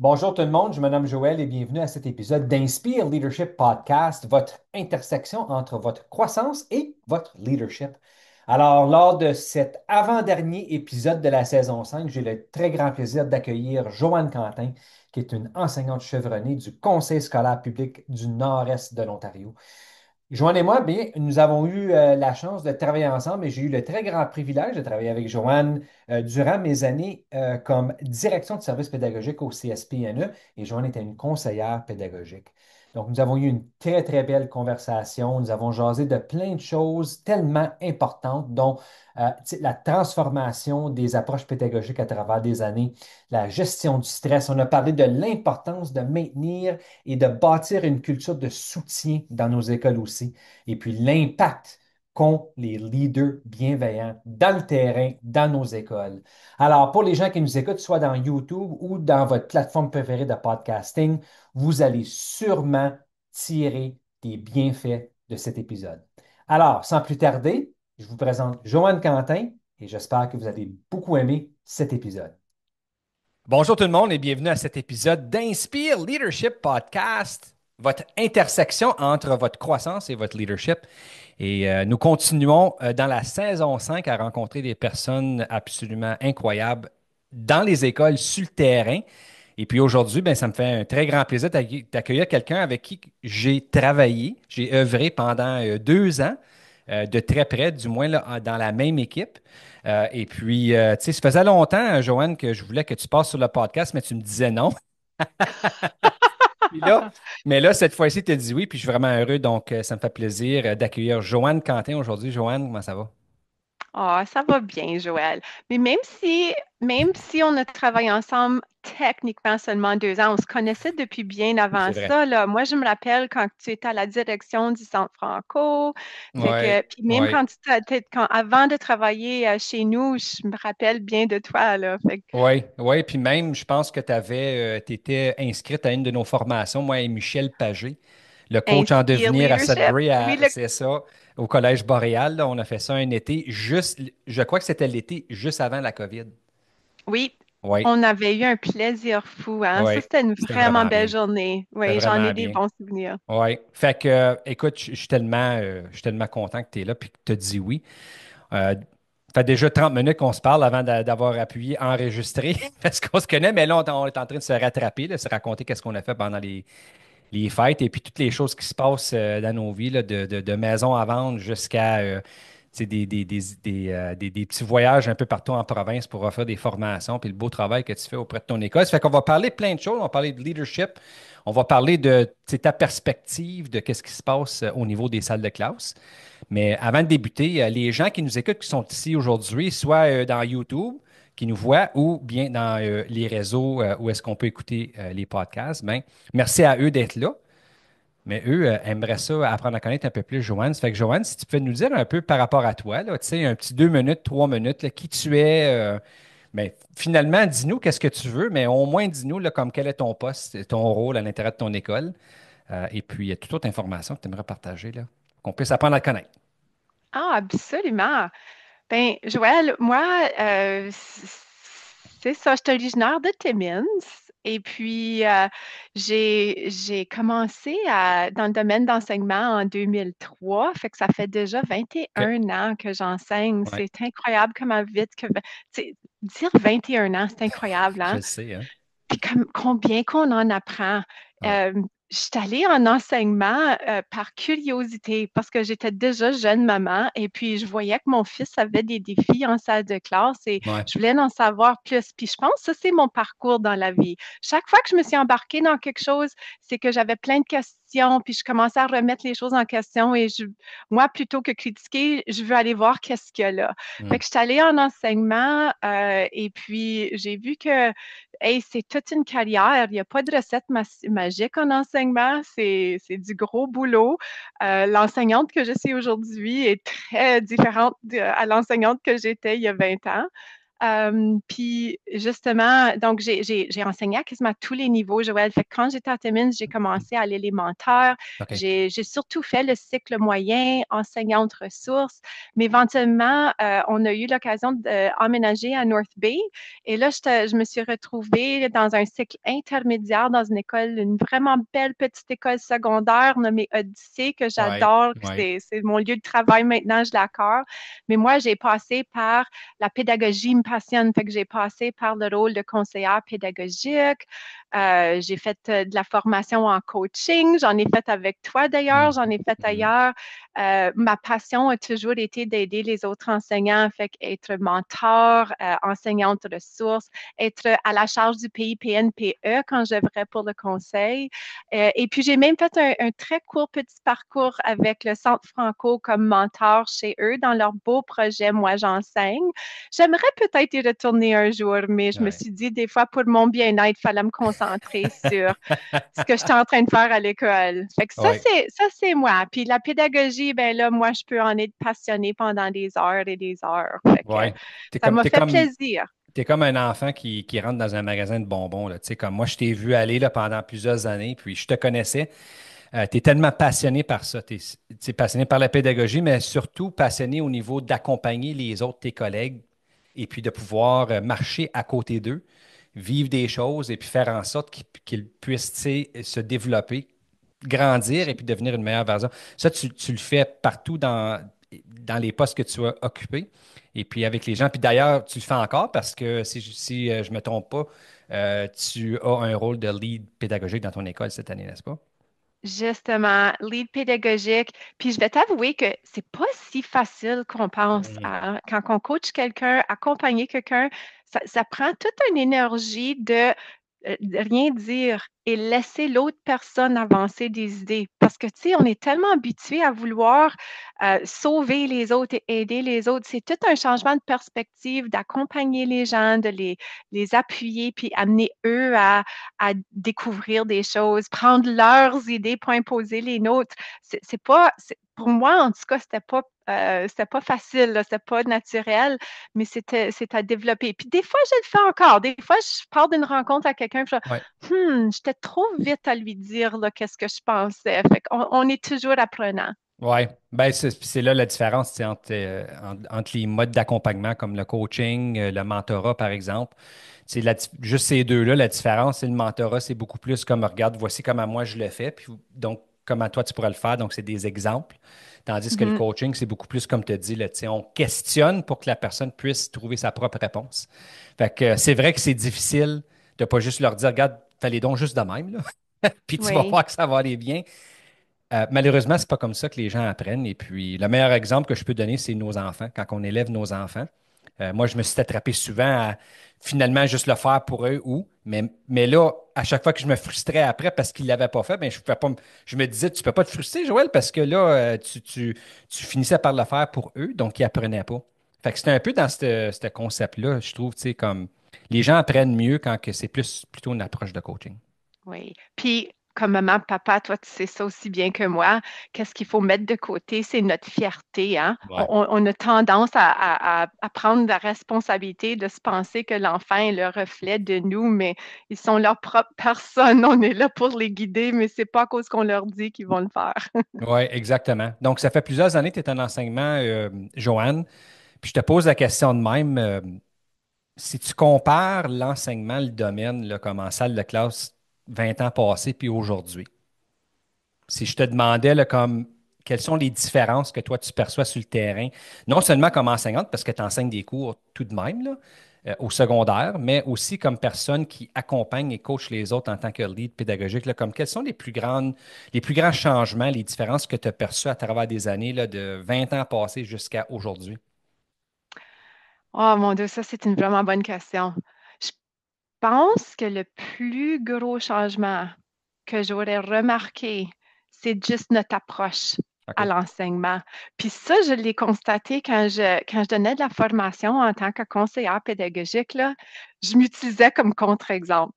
Bonjour tout le monde, je me nomme Joël et bienvenue à cet épisode d'Inspire Leadership Podcast, votre intersection entre votre croissance et votre leadership. Alors, lors de cet avant-dernier épisode de la saison 5, j'ai le très grand plaisir d'accueillir Joanne Quentin, qui est une enseignante chevronnée du Conseil scolaire public du Nord-Est de l'Ontario. Joanne et moi, bien, nous avons eu la chance de travailler ensemble et j'ai eu le très grand privilège de travailler avec Joanne durant mes années comme direction de service pédagogique au CSPNE et Joanne était une conseillère pédagogique. Donc, nous avons eu une très, très belle conversation. Nous avons jasé de plein de choses tellement importantes, dont tu sais, la transformation des approches pédagogiques à travers des années, la gestion du stress. On a parlé de l'importance de maintenir et de bâtir une culture de soutien dans nos écoles aussi. Et puis l'impact qu'ont les leaders bienveillants dans le terrain, dans nos écoles. Alors, pour les gens qui nous écoutent, soit dans YouTube ou dans votre plateforme préférée de podcasting, vous allez sûrement tirer des bienfaits de cet épisode. Alors, sans plus tarder, je vous présente Joanne Quentin et j'espère que vous allez beaucoup aimer cet épisode. Bonjour tout le monde et bienvenue à cet épisode d'Inspire Leadership Podcast, votre intersection entre votre croissance et votre leadership. Et nous continuons dans la saison 5 à rencontrer des personnes absolument incroyables dans les écoles, sur le terrain. Et puis aujourd'hui, ben, ça me fait un très grand plaisir d'accueillir quelqu'un avec qui j'ai travaillé, j'ai œuvré pendant 2 ans, de très près, du moins là, dans la même équipe. Et puis, tu sais, ça faisait longtemps, Joanne, que je voulais que tu passes sur le podcast, mais tu me disais non. Puis là, mais là, cette fois-ci, tu as dit oui, puis je suis vraiment heureux. Donc, ça me fait plaisir d'accueillir Joanne Quentin aujourd'hui. Joanne, comment ça va? Ah, ça va bien, Joël. Mais même si on a travaillé ensemble techniquement seulement 2 ans, on se connaissait depuis bien avant C'est vrai. ça, là. Moi, je me rappelle quand tu étais à la direction du Centre Franco. Oui, Puis même oui, avant de travailler chez nous, je me rappelle bien de toi, là. oui, oui. Puis même, je pense que tu étais inscrite à une de nos formations, moi et Michel Pagé, le coach en Inspire devenir à Leadership. Sudbury, Oui, c'est ça, au Collège Boréal. Là. On a fait ça un été, juste, je crois que c'était l'été juste avant la COVID. oui, Oui, on avait eu un plaisir fou, hein. Ça, oui, c'était une c'était vraiment vraiment belle bien. journée. C'était Oui, j'en ai vraiment des bien. bons souvenirs. Oui. Fait que, écoute, je suis tellement content que tu es là puis que tu as dit oui. Ça fait déjà 30 minutes qu'on se parle avant d'avoir appuyé enregistrer parce qu'on se connaît, mais là, on est en train de se rattraper, de se raconter qu'est-ce qu'on a fait pendant les fêtes et puis toutes les choses qui se passent dans nos vies, là, de maison à vendre jusqu'à tu sais, des petits voyages un peu partout en province pour offrir des formations, puis le beau travail que tu fais auprès de ton école. Ça fait qu'on va parler de plein de choses. On va parler de leadership. On va parler de tu sais, ta perspective de qu'est-ce qui se passe au niveau des salles de classe. Mais avant de débuter, les gens qui nous écoutent, qui sont ici aujourd'hui, soit dans YouTube, qui nous voient, ou bien dans les réseaux où est-ce qu'on peut écouter les podcasts, ben, merci à eux d'être là. Mais eux aimeraient ça apprendre à connaître un peu plus Joanne. Ça fait que Joanne, si tu peux nous dire un peu par rapport à toi, là, tu sais, un petit 2 minutes, 3 minutes, là, qui tu es, ben, finalement, dis-nous qu'est-ce que tu veux, mais au moins dis-nous là, comme quel est ton poste, ton rôle à l'intérieur de ton école, et puis il y a toute autre information que tu aimerais partager, là, qu'on puisse apprendre à te connaître. Ah, absolument. Ben, Joël, moi, c'est ça, je suis originaire de Timmins. Et puis, j'ai commencé dans le domaine d'enseignement en 2003. Fait que ça fait déjà vingt et OK. un ans que j'enseigne. Ouais, C'est incroyable comment vite que... Tu sais, dire 21 ans, c'est incroyable, je hein? le sais, hein? Puis combien qu'on en apprend. Ouais. Euh, je suis allée en enseignement par curiosité parce que j'étais déjà jeune maman et puis je voyais que mon fils avait des défis en salle de classe et Ouais. je voulais en savoir plus. Puis je pense que ça, c'est mon parcours dans la vie. Chaque fois que je me suis embarquée dans quelque chose, c'est que j'avais plein de questions puis je commençais à remettre les choses en question et moi, plutôt que critiquer, je veux aller voir qu'est-ce qu'il y a là. Fait Hmm. que je suis allée en enseignement et puis j'ai vu que hey, c'est toute une carrière. Il n'y a pas de recette magique en enseignement. C'est du gros boulot. L'enseignante que je suis aujourd'hui est très différente à l'enseignante que j'étais il y a 20 ans. Puis justement, donc j'ai enseigné à quasiment tous les niveaux, Joël. Fait que quand j'étais à Timmins, j'ai commencé à l'élémentaire. OK. J'ai surtout fait le cycle moyen, enseignante ressources. Mais éventuellement, on a eu l'occasion d'emménager à North Bay. Et là, je me suis retrouvée dans un cycle intermédiaire dans une école, une vraiment belle petite école secondaire nommée Odyssée que Ouais, j'adore. ouais. C'est mon lieu de travail maintenant, je l'accorde. Mais moi, j'ai passé par la pédagogie me passionne, fait que j'ai passé par le rôle de conseillère pédagogique. J'ai fait de la formation en coaching. J'en ai fait avec toi d'ailleurs. J'en ai fait Mhm. ailleurs. Ma passion a toujours été d'aider les autres enseignants, fait être mentor, enseignante ressources, être à la charge du PIPNPE quand j'œuvrais pour le conseil. Et puis, j'ai même fait un très court petit parcours avec le Centre Franco comme mentor chez eux dans leur beau projet Moi, j'enseigne. J'aimerais peut-être y retourner un jour, mais je me Ouais. suis dit, des fois, pour mon bien-être, il fallait me concentrer sur ce que j'étais en train de faire à l'école. Fait que Ouais. ça, c'est moi. Puis la pédagogie, ben là, moi, je peux en être passionnée pendant des heures et des heures. Fait que Ouais. T'es ça comme, m'a t'es fait comme, plaisir. t'es comme un enfant qui rentre dans un magasin de bonbons, là. Tu sais, comme moi, je t'ai vu aller là, pendant plusieurs années, puis je te connaissais. Tu es tellement passionné par ça. Tu es, passionné par la pédagogie, mais surtout passionné au niveau d'accompagner les autres, tes collègues, et puis de pouvoir marcher à côté d'eux, vivre des choses et puis faire en sorte qu'ils puissent, tu sais, se développer, grandir et puis devenir une meilleure version. Ça, tu le fais partout dans les postes que tu as occupés et puis avec les gens. Puis d'ailleurs, tu le fais encore parce que si je ne me trompe pas, tu as un rôle de lead pédagogique dans ton école cette année, n'est-ce pas? Justement, lead pédagogique. Puis je vais t'avouer que c'est pas si facile qu'on pense, Mm. hein. Quand on coach quelqu'un, accompagner quelqu'un, ça prend toute une énergie de rien dire et laisser l'autre personne avancer des idées. Parce que, tu sais, on est tellement habitué à vouloir sauver les autres et aider les autres. C'est tout un changement de perspective, d'accompagner les gens, les appuyer, puis amener eux à découvrir des choses, prendre leurs idées pour imposer les nôtres. C'est pas, pour moi, en tout cas, c'était pas facile, là, c'était pas naturel, mais c'est à développer. Puis des fois, je le fais encore. Des fois, je pars d'une rencontre à quelqu'un, puis Ouais. j'étais trop vite à lui dire là, qu'est-ce que je pensais. Fait on est toujours apprenant. Oui, ben c'est là la différence, c'est entre les modes d'accompagnement comme le coaching, le mentorat, par exemple. C'est juste ces deux-là, la différence, c'est le mentorat, c'est beaucoup plus comme regarde, voici comment moi je le fais, puis donc comment toi tu pourrais le faire, donc c'est des exemples. Tandis que le Mhm. coaching, c'est beaucoup plus comme tu dis, là, tu sais, on questionne pour que la personne puisse trouver sa propre réponse. Fait que c'est vrai que c'est difficile de pas juste leur dire, regarde, fais-les donc juste de même, là, puis tu vas Oui. voir que ça va aller bien. Malheureusement, c'est pas comme ça que les gens apprennent. Et puis, le meilleur exemple que je peux donner, c'est nos enfants. Quand on élève nos enfants, moi, je me suis attrapé souvent à finalement juste le faire pour eux ou, mais là, à chaque fois que je me frustrais après parce qu'ils ne l'avaient pas fait, ben, je pouvais pas, je me disais, tu peux pas te frustrer, Joël, parce que là, tu finissais par le faire pour eux, donc ils apprenaient pas. Fait que c'était un peu dans ce concept-là, je trouve, tu sais, comme les gens apprennent mieux quand que c'est plutôt une approche de coaching. Oui. Puis, comme maman, papa, toi, tu sais ça aussi bien que moi. Qu'est-ce qu'il faut mettre de côté? C'est notre fierté, hein? Ouais. On a tendance à prendre la responsabilité de se penser que l'enfant est le reflet de nous, mais ils sont leur propre personne. On est là pour les guider, mais c'est pas à cause qu'on leur dit qu'ils vont le faire. Oui, exactement. Donc, ça fait plusieurs années que tu es en enseignement, Joanne. Puis je te pose la question de même. Si tu compares l'enseignement, le domaine, là, comme en salle de classe 20 ans passés puis aujourd'hui, si je te demandais là, comme quelles sont les différences que toi tu perçois sur le terrain, non seulement comme enseignante, parce que tu enseignes des cours tout de même là, au secondaire, mais aussi comme personne qui accompagne et coach les autres en tant que lead pédagogique, là, comme quels sont les plus grands changements, les différences que tu as perçues à travers des années là, de 20 ans passés jusqu'à aujourd'hui? Oh mon Dieu, ça, c'est une vraiment bonne question. Je pense que le plus gros changement que j'aurais remarqué, c'est juste notre approche à OK. l'enseignement. Puis ça, je l'ai constaté quand je donnais de la formation en tant que conseillère pédagogique, là, je m'utilisais comme contre-exemple.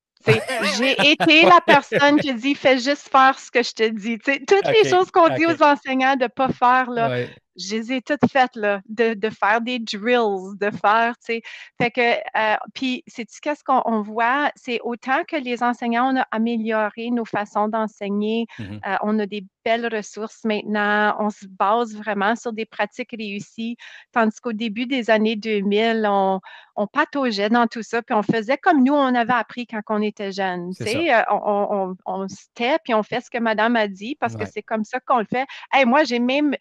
J'ai été la personne qui dit, fais juste faire ce que je te dis. Tu sais, toutes les OK. choses qu'on dit OK. aux enseignants de ne pas faire, là, Ouais. je les ai toutes faites, là, de faire des drills, de faire, tu sais. Fait que, puis, sais-tu qu'est-ce qu'on voit? C'est autant que les enseignants, on a amélioré nos façons d'enseigner, Mhm. on a des belles ressources maintenant, on se base vraiment sur des pratiques réussies, tandis qu'au début des années 2000, on pataugeait dans tout ça, puis on faisait comme nous, on avait appris quand on était jeune, C'est tu ça. sais, on se tait, puis on fait ce que madame a dit, parce que Ouais. c'est comme ça qu'on le fait. Hey, moi, j'ai même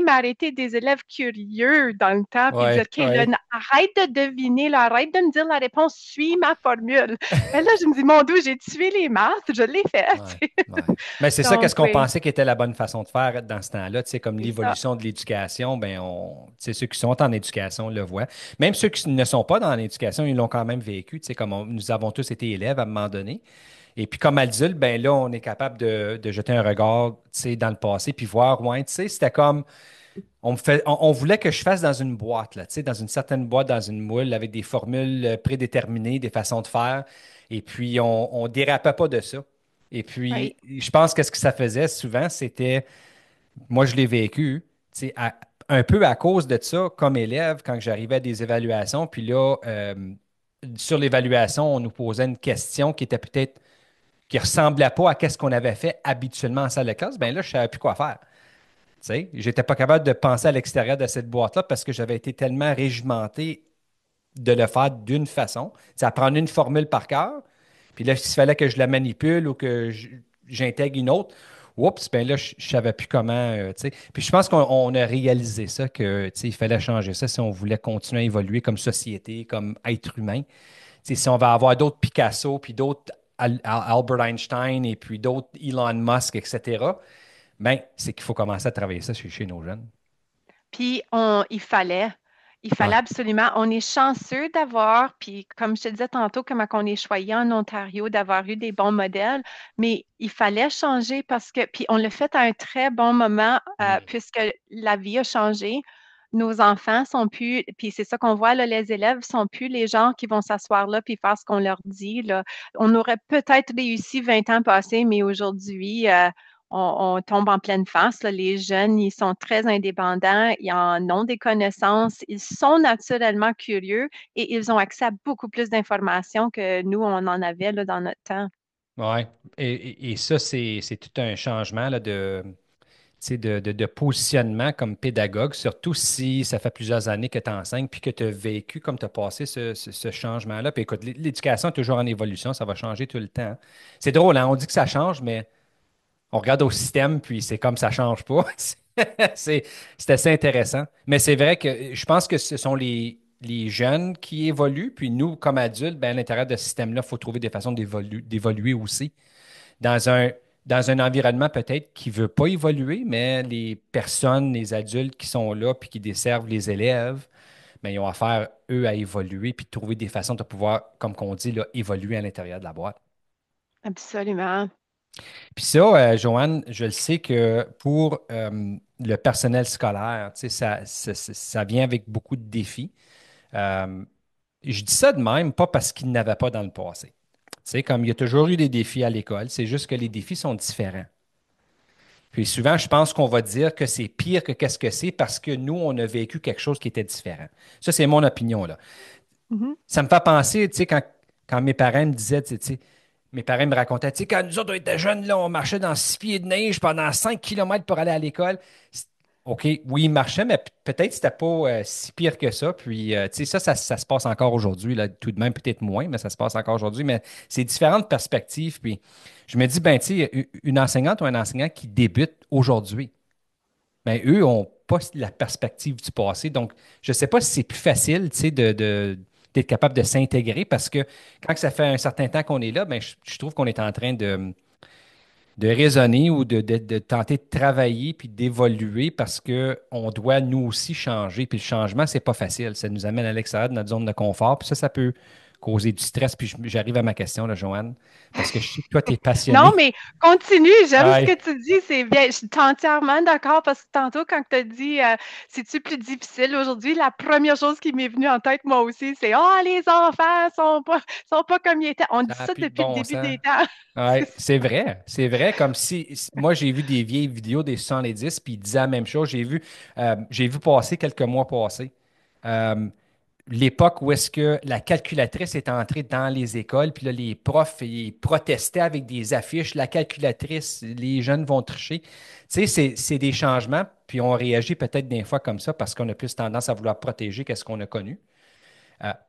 arrêté des élèves curieux dans le temps, puis dire, Ouais, OK, là, ouais. arrête de deviner, là, arrête de me dire la réponse, suis ma formule. Mais là, je me dis, mon Dieu, j'ai tué les maths, je l'ai fait. Ouais, ouais. Mais c'est ça, Donc, qu'est-ce qu'on oui, pensait qui était la bonne façon de faire dans ce temps-là, tu sais, comme c'est ça. l'évolution de l'éducation, ben tu sais, ceux qui sont en éducation le voient. Même ceux qui ne sont pas dans l'éducation, ils l'ont quand même vécu, tu sais, comme nous avons tous été élèves à un moment donné. Et puis comme adulte, ben là, on est capable de jeter un regard, tu sais, dans le passé, puis voir, ouais, tu sais, c'était comme, on voulait que je fasse dans une boîte, là, tu sais, dans une certaine boîte, dans une moule, avec des formules prédéterminées, des façons de faire. Et puis, on dérapait pas de ça. Et puis, Oui, je pense que ce que ça faisait souvent, c'était, moi, je l'ai vécu, tu sais, un peu à cause de ça, comme élève, quand j'arrivais à des évaluations, puis là, sur l'évaluation, on nous posait une question qui était peut-être, qui ressemblait pas à ce qu'on avait fait habituellement en salle de classe, ben là, je savais plus quoi faire. Tu sais, j'étais pas capable de penser à l'extérieur de cette boîte-là parce que j'avais été tellement régimenté de le faire d'une façon. C'est apprendre une formule par cœur, puis là, s'il fallait que je la manipule ou que j'intègre une autre, oups, ben là, je savais plus comment, tu sais. Puis je pense qu'on a réalisé ça, que, tu sais, il fallait changer ça si on voulait continuer à évoluer comme société, comme être humain. Tu sais, si on va avoir d'autres Picasso, puis d'autres Albert Einstein, et puis d'autres Elon Musk, etc., ben, c'est qu'il faut commencer à travailler ça chez nos jeunes. puis il fallait Ouais. absolument, on est chanceux d'avoir, puis comme je te disais tantôt, comment on est choyé en Ontario, d'avoir eu des bons modèles, mais il fallait changer parce que, puis on l'a fait à un très bon moment, Mm. puisque la vie a changé. Nos enfants sont plus, puis c'est ça qu'on voit, là, les élèves sont plus les gens qui vont s'asseoir là puis faire ce qu'on leur dit, là. On aurait peut-être réussi 20 ans passés, mais aujourd'hui, on tombe en pleine face, là. Les jeunes, ils sont très indépendants, ils en ont des connaissances, ils sont naturellement curieux et ils ont accès à beaucoup plus d'informations que nous, on en avait là, dans notre temps. Ouais. Et ça, c'est tout un changement là, tu sais, de positionnement comme pédagogue, surtout si ça fait plusieurs années que tu enseignes puis que tu as vécu comme tu as passé ce changement-là. Puis écoute, l'éducation est toujours en évolution, ça va changer tout le temps. C'est drôle, hein? On dit que ça change, mais on regarde au système, puis c'est comme ça change pas. C'est c'est assez intéressant. Mais c'est vrai que je pense que ce sont les jeunes qui évoluent, puis nous, comme adultes, ben, à l'intérieur de ce système-là, il faut trouver des façons d'évoluer aussi. Dans un, dans un environnement peut-être qui ne veut pas évoluer, mais les personnes, les adultes qui sont là, puis qui desservent les élèves, ben, ils ont affaire, eux, à évoluer, puis trouver des façons de pouvoir, comme qu'on dit, là, évoluer à l'intérieur de la boîte. Absolument. Puis ça, Joanne, je le sais que pour le personnel scolaire, tu sais, ça vient avec beaucoup de défis. Euh, je dis ça de même, pas parce qu'il n'avait pas dans le passé. Tu sais, comme il y a toujours eu des défis à l'école, c'est juste que les défis sont différents. Puis souvent, je pense qu'on va dire que c'est pire que qu'est-ce que c'est parce que nous, on a vécu quelque chose qui était différent. Ça, c'est mon opinion, là. Mhm. Ça me fait penser, tu sais, quand mes parents me disaient, tu sais, mes parents me racontaient, tu sais, quand nous autres, on était jeunes, là, on marchait dans 6 pieds de neige pendant 5 kilomètres pour aller à l'école. OK, oui, ils marchaient, mais peut-être que c'était pas si pire que ça. Puis, tu sais, ça se passe encore aujourd'hui, là, tout de même, peut-être moins, mais ça se passe encore aujourd'hui. Mais c'est différentes perspectives. Puis, je me dis, ben, tu sais, une enseignante ou un enseignant qui débute aujourd'hui, ben, eux ont pas la perspective du passé. Donc, je ne sais pas si c'est plus facile, tu sais, d'être capable de s'intégrer parce que quand ça fait un certain temps qu'on est là, ben, je trouve qu'on est en train de raisonner ou de tenter de travailler puis d'évoluer parce que on doit nous aussi changer. Puis le changement, c'est pas facile. Ça nous amène à l'extérieur de notre zone de confort. Puis ça peut causer du stress. Puis j'arrive à ma question, là, Joanne, parce que je sais que toi, tu es Non, passionnée. mais continue, j'aime ce que Ouais, tu dis, c'est bien. Je suis entièrement d'accord parce que tantôt, quand tu as dit c'est-tu plus difficile aujourd'hui, la première chose qui m'est venue en tête, moi aussi, c'est oh, les enfants sont pas comme ils étaient. On dit ça n'a ça plus de depuis le bon début sens. des temps. Ouais, c'est vrai, c'est vrai. Comme si moi j'ai vu des vieilles vidéos des 70, puis ils disaient la même chose. J'ai vu passer quelques mois passés. Euh, L'époque où est-ce que la calculatrice est entrée dans les écoles, puis là, les profs, ils protestaient avec des affiches, la calculatrice, les jeunes vont tricher. Tu sais, c'est des changements, puis on réagit peut-être des fois comme ça parce qu'on a plus tendance à vouloir protéger qu'est-ce qu'on a connu.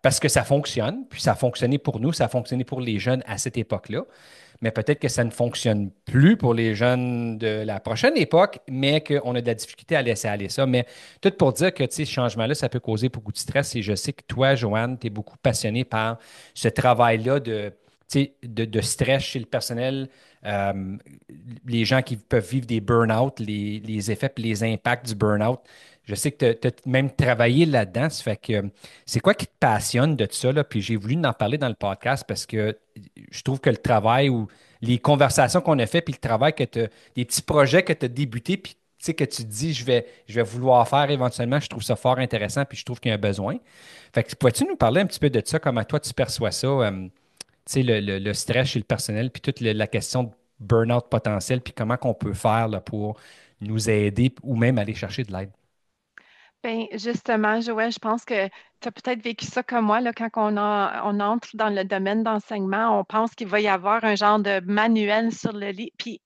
Parce que ça fonctionne, puis ça a fonctionné pour nous, ça a fonctionné pour les jeunes à cette époque-là. Mais peut-être que ça ne fonctionne plus pour les jeunes de la prochaine époque, mais qu'on a de la difficulté à laisser aller ça. Mais tout pour dire que ce changement-là, ça peut causer beaucoup de stress. Et je sais que toi, Joanne, tu es beaucoup passionnée par ce travail-là de stress chez le personnel, euh, les gens qui peuvent vivre des burn-out, les effets et les impacts du burn-out. Je sais que tu as même travaillé là-dedans. Ça fait que c'est quoi qui te passionne de tout ça, là? Puis j'ai voulu en parler dans le podcast parce que je trouve que le travail ou les conversations qu'on a fait, puis le travail que tu des petits projets que tu as débutés, puis tu sais, que tu te dis, je vais vouloir faire éventuellement, je trouve ça fort intéressant, puis je trouve qu'il y a un besoin. Fait que pourrais-tu nous parler un petit peu de ça, comment toi tu perçois ça, tu sais, le stress chez le personnel, puis toute la question de burn-out potentiel, puis comment qu'on peut faire là, pour nous aider ou même aller chercher de l'aide. Ben, justement, Joël, je pense que tu as peut-être vécu ça comme moi, là, quand on entre dans le domaine d'enseignement, on pense qu'il va y avoir un genre de manuel sur le lit, puis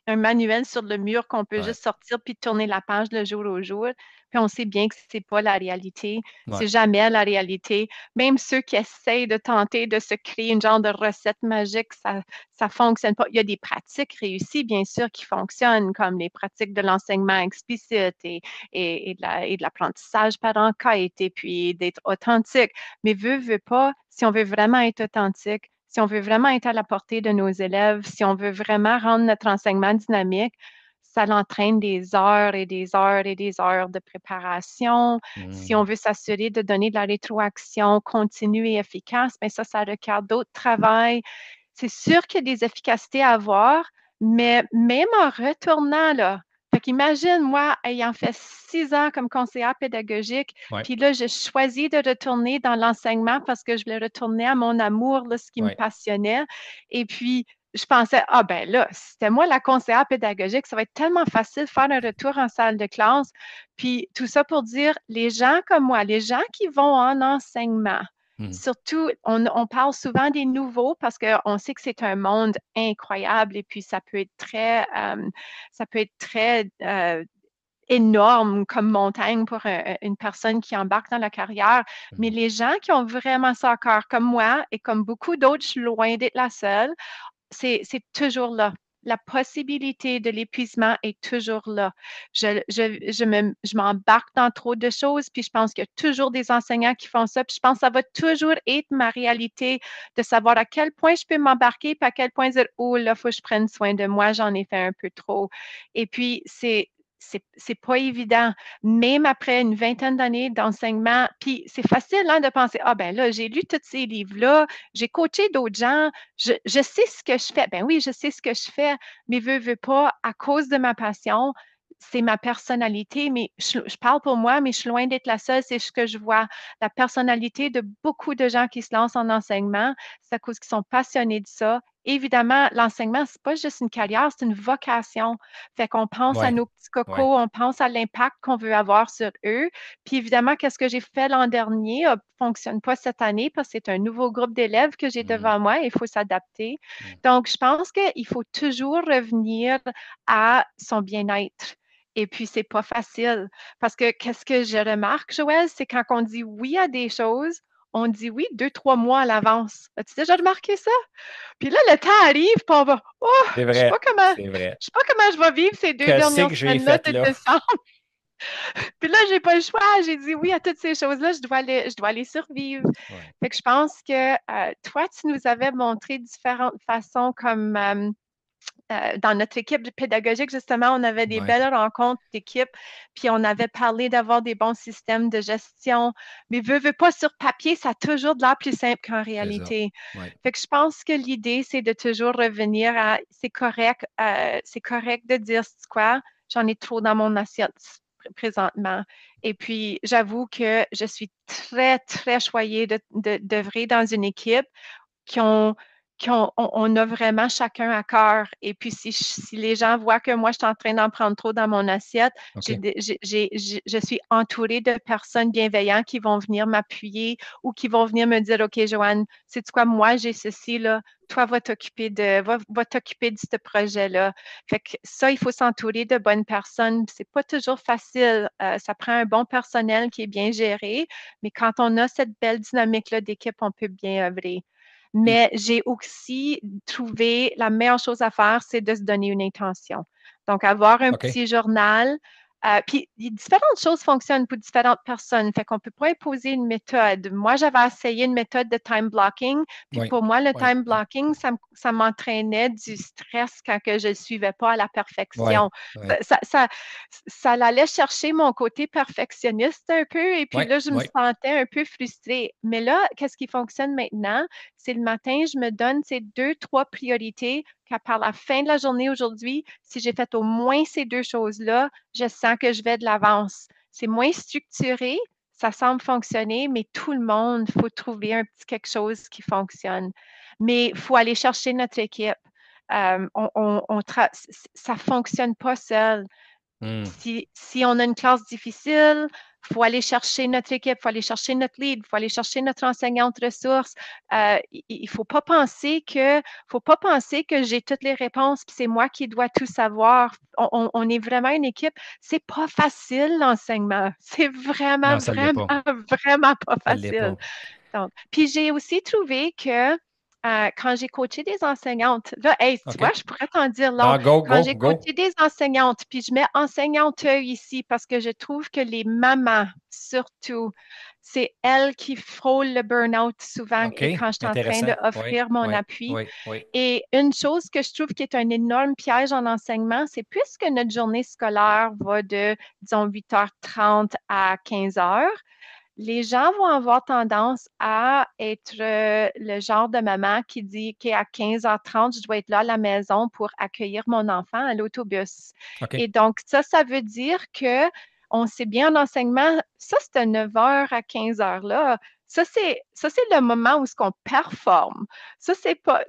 un manuel sur le mur qu'on peut Ouais. juste sortir puis tourner la page le jour au jour. Puis on sait bien que c'est pas la réalité. Ouais. C'est jamais la réalité. Même ceux qui essayent de tenter de se créer une genre de recette magique, ça fonctionne pas. Il y a des pratiques réussies, bien sûr, qui fonctionnent, comme les pratiques de l'enseignement explicite et de l'apprentissage par enquête et puis d'être authentique. Mais veut pas, si on veut vraiment être authentique, si on veut vraiment être à la portée de nos élèves, si on veut vraiment rendre notre enseignement dynamique, ça l'entraîne des heures et des heures et des heures de préparation. Si on Hmm. veut s'assurer de donner de la rétroaction continue et efficace, mais ça requiert d'autres travail. C'est sûr qu'il y a des efficacités à avoir, mais même en retournant là, fait qu'imagine, moi, ayant fait 6 ans comme conseillère pédagogique, Ouais. puis là, je choisis de retourner dans l'enseignement parce que je voulais retourner à mon amour, là, ce qui me Ouais. passionnait. Et puis, je pensais, ah ben là, si c'était moi la conseillère pédagogique, ça va être tellement facile de faire un retour en salle de classe. Puis tout ça pour dire, les gens comme moi, les gens qui vont en enseignement, Hmm. surtout, on parle souvent des nouveaux parce qu'on sait que c'est un monde incroyable et puis ça peut être très énorme comme montagne pour une personne qui embarque dans la carrière. Mais Hmm. les gens qui ont vraiment ça à cœur, comme moi et comme beaucoup d'autres, je suis loin d'être la seule, c'est toujours là. La possibilité de l'épuisement est toujours là. Je m'embarque dans trop de choses, puis je pense qu'il y a toujours des enseignants qui font ça, puis je pense que ça va toujours être ma réalité de savoir à quel point je peux m'embarquer, puis à quel point dire, oh là, il faut que je prenne soin de moi, j'en ai fait un peu trop. Et puis, c'est pas évident, même après une vingtaine d'années d'enseignement. Puis c'est facile hein, de penser, ah ben là, j'ai lu tous ces livres-là, j'ai coaché d'autres gens, je sais ce que je fais. Ben oui, je sais ce que je fais, mais veux pas, à cause de ma passion, c'est ma personnalité, mais je parle pour moi, mais je suis loin d'être la seule, c'est ce que je vois. La personnalité de beaucoup de gens qui se lancent en enseignement, c'est à cause qu'ils sont passionnés de ça. Évidemment, l'enseignement, c'est pas juste une carrière, c'est une vocation. Fait qu'on pense à Ouais. nos petits Ouais. cocos, on pense à l'impact qu'on veut avoir sur eux. Puis évidemment, qu'est-ce que j'ai fait l'an dernier ne fonctionne pas cette année parce que c'est un nouveau groupe d'élèves que j'ai Hmm. devant moi et il faut s'adapter. Hmm. Donc, je pense qu'il faut toujours revenir à son bien-être. Et puis, c'est pas facile parce que qu'est-ce que je remarque, Joël, c'est quand on dit oui à des choses, on dit oui 2, 3 mois à l'avance. As-tu déjà remarqué ça? Puis là, le temps arrive, puis on va, oh, C'est je sais pas vrai. comment, C'est vrai. je sais pas comment je vais vivre ces deux Qu'est-ce dernières que j'ai semaines-là fait de là? décembre. Puis là, j'ai pas le choix. J'ai dit oui à toutes ces choses-là. Je dois les survivre. Ouais. Fait que je pense que toi, tu nous avais montré différentes façons comme dans notre équipe pédagogique, justement, on avait des Ouais, belles rencontres d'équipe, puis on avait parlé d'avoir des bons systèmes de gestion. Mais veux pas sur papier, ça a toujours de l'air plus simple qu'en c'est ça. réalité. Ouais. Fait que je pense que l'idée, c'est de toujours revenir à c'est correct de dire c'est quoi, j'en ai trop dans mon assiette présentement. Et puis, j'avoue que je suis très, très choyée d'œuvrer dans une équipe qui ont, on a vraiment chacun à cœur. Et puis, si les gens voient que moi, je suis en train d'en prendre trop dans mon assiette, OK. je suis entourée de personnes bienveillantes qui vont venir m'appuyer ou qui vont venir me dire, OK, Joanne, sais-tu quoi, moi, j'ai ceci, là. Toi, va t'occuper de ce projet-là. Fait que ça, il faut s'entourer de bonnes personnes. C'est pas toujours facile. Ça prend un bon personnel qui est bien géré, mais quand on a cette belle dynamique-là d'équipe, on peut bien œuvrer. Puis, Mais j'ai aussi trouvé la meilleure chose à faire, c'est de se donner une intention. Donc, avoir un OK. petit journal. Puis, différentes choses fonctionnent pour différentes personnes. Fait qu'on ne peut pas imposer une méthode. Moi, j'avais essayé une méthode de time blocking. Puis, Oui. pour moi, le Oui. time blocking, ça m'entraînait du stress quand que je ne suivais pas à la Oui. perfection. Oui. Ça l'allait chercher mon côté perfectionniste un peu. Et puis Oui. là, je me Oui. sentais un peu frustrée. Mais là, qu'est-ce qui fonctionne maintenant? C'est le matin, je me donne ces deux, trois priorités qu'à par la fin de la journée aujourd'hui, si j'ai fait au moins ces deux choses-là, je sens que je vais de l'avance. C'est moins structuré, ça semble fonctionner, mais tout le monde, il faut trouver un petit quelque chose qui fonctionne. Mais il faut aller chercher notre équipe. Ça ne fonctionne pas seul. Hmm. Si on a une classe difficile, il faut aller chercher notre équipe, il faut aller chercher notre lead, il faut aller chercher notre enseignante ressource. Il ne faut pas penser que j'ai toutes les réponses, puis c'est moi qui dois tout savoir. On est vraiment une équipe. C'est pas facile, l'enseignement. C'est vraiment, Non, ça ne l'est vraiment, pas. vraiment pas Ça ne l'est facile. pas. Donc, puis j'ai aussi trouvé que quand j'ai coaché des enseignantes, là, hey, tu vois, OK. je pourrais t'en dire long. Ah, go, Quand go, j'ai go. coaché des enseignantes, puis je mets enseignante ici parce que je trouve que les mamans, surtout, c'est elles qui frôlent le burn-out souvent OK. et quand je suis en train Intéressant. Oui. d'offrir mon Oui. appui. Oui. Oui. Et une chose que je trouve qui est un énorme piège en enseignement, c'est puisque notre journée scolaire va de, disons, 8h30 à 15h, les gens vont avoir tendance à être le genre de maman qui dit qu'à 15h30, je dois être là à la maison pour accueillir mon enfant à l'autobus. OK. Et donc, ça veut dire que on sait bien en enseignement, ça, c'est de 9h à 15h là. Ça, c'est le moment où ce qu'on performe. Ça, c'est pas,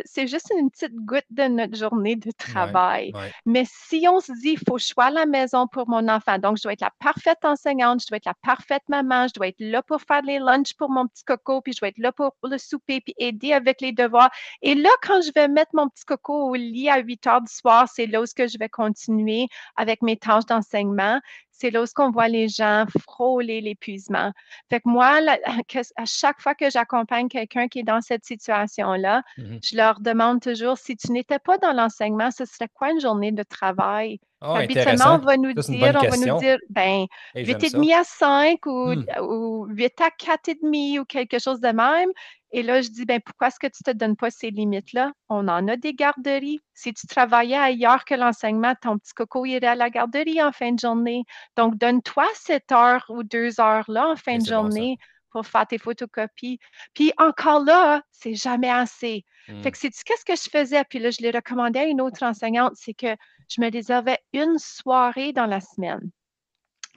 c'est juste une petite goutte de notre journée de Oui. travail. Oui. Mais si on se dit, il faut que je sois à la maison pour mon enfant, donc je dois être la parfaite enseignante, je dois être la parfaite maman, je dois être là pour faire les lunchs pour mon petit coco, puis je dois être là pour le souper, puis aider avec les devoirs. Et là, quand je vais mettre mon petit coco au lit à 8 heures du soir, c'est là où que je vais continuer avec mes tâches d'enseignement. C'est là où on voit les gens frôler l'épuisement. Fait que moi, à chaque fois que j'accompagne quelqu'un qui est dans cette situation-là, Mhm. je leur demande toujours, si tu n'étais pas dans l'enseignement, ce serait quoi une journée de travail? Oh, Puis habituellement, intéressant. Ça, c'est une bonne on va nous question. dire, ben, Et j'aime ça. 8h30 à 5 Hmm. ou 8 à 4h30 ou quelque chose de même. Et là, je dis, ben, pourquoi est-ce que tu ne te donnes pas ces limites-là? On en a des garderies. Si tu travaillais ailleurs que l'enseignement, ton petit coco irait à la garderie en fin de journée. Donc, donne-toi cette heure ou 2 heures-là en fin Et de c'est bon, ça. journée pour faire tes photocopies. Puis encore là, c'est jamais assez. Fait Hmm. que sais-tu qu'est-ce que je faisais? Puis là, je l'ai recommandé à une autre enseignante, c'est que je me réservais une soirée dans la semaine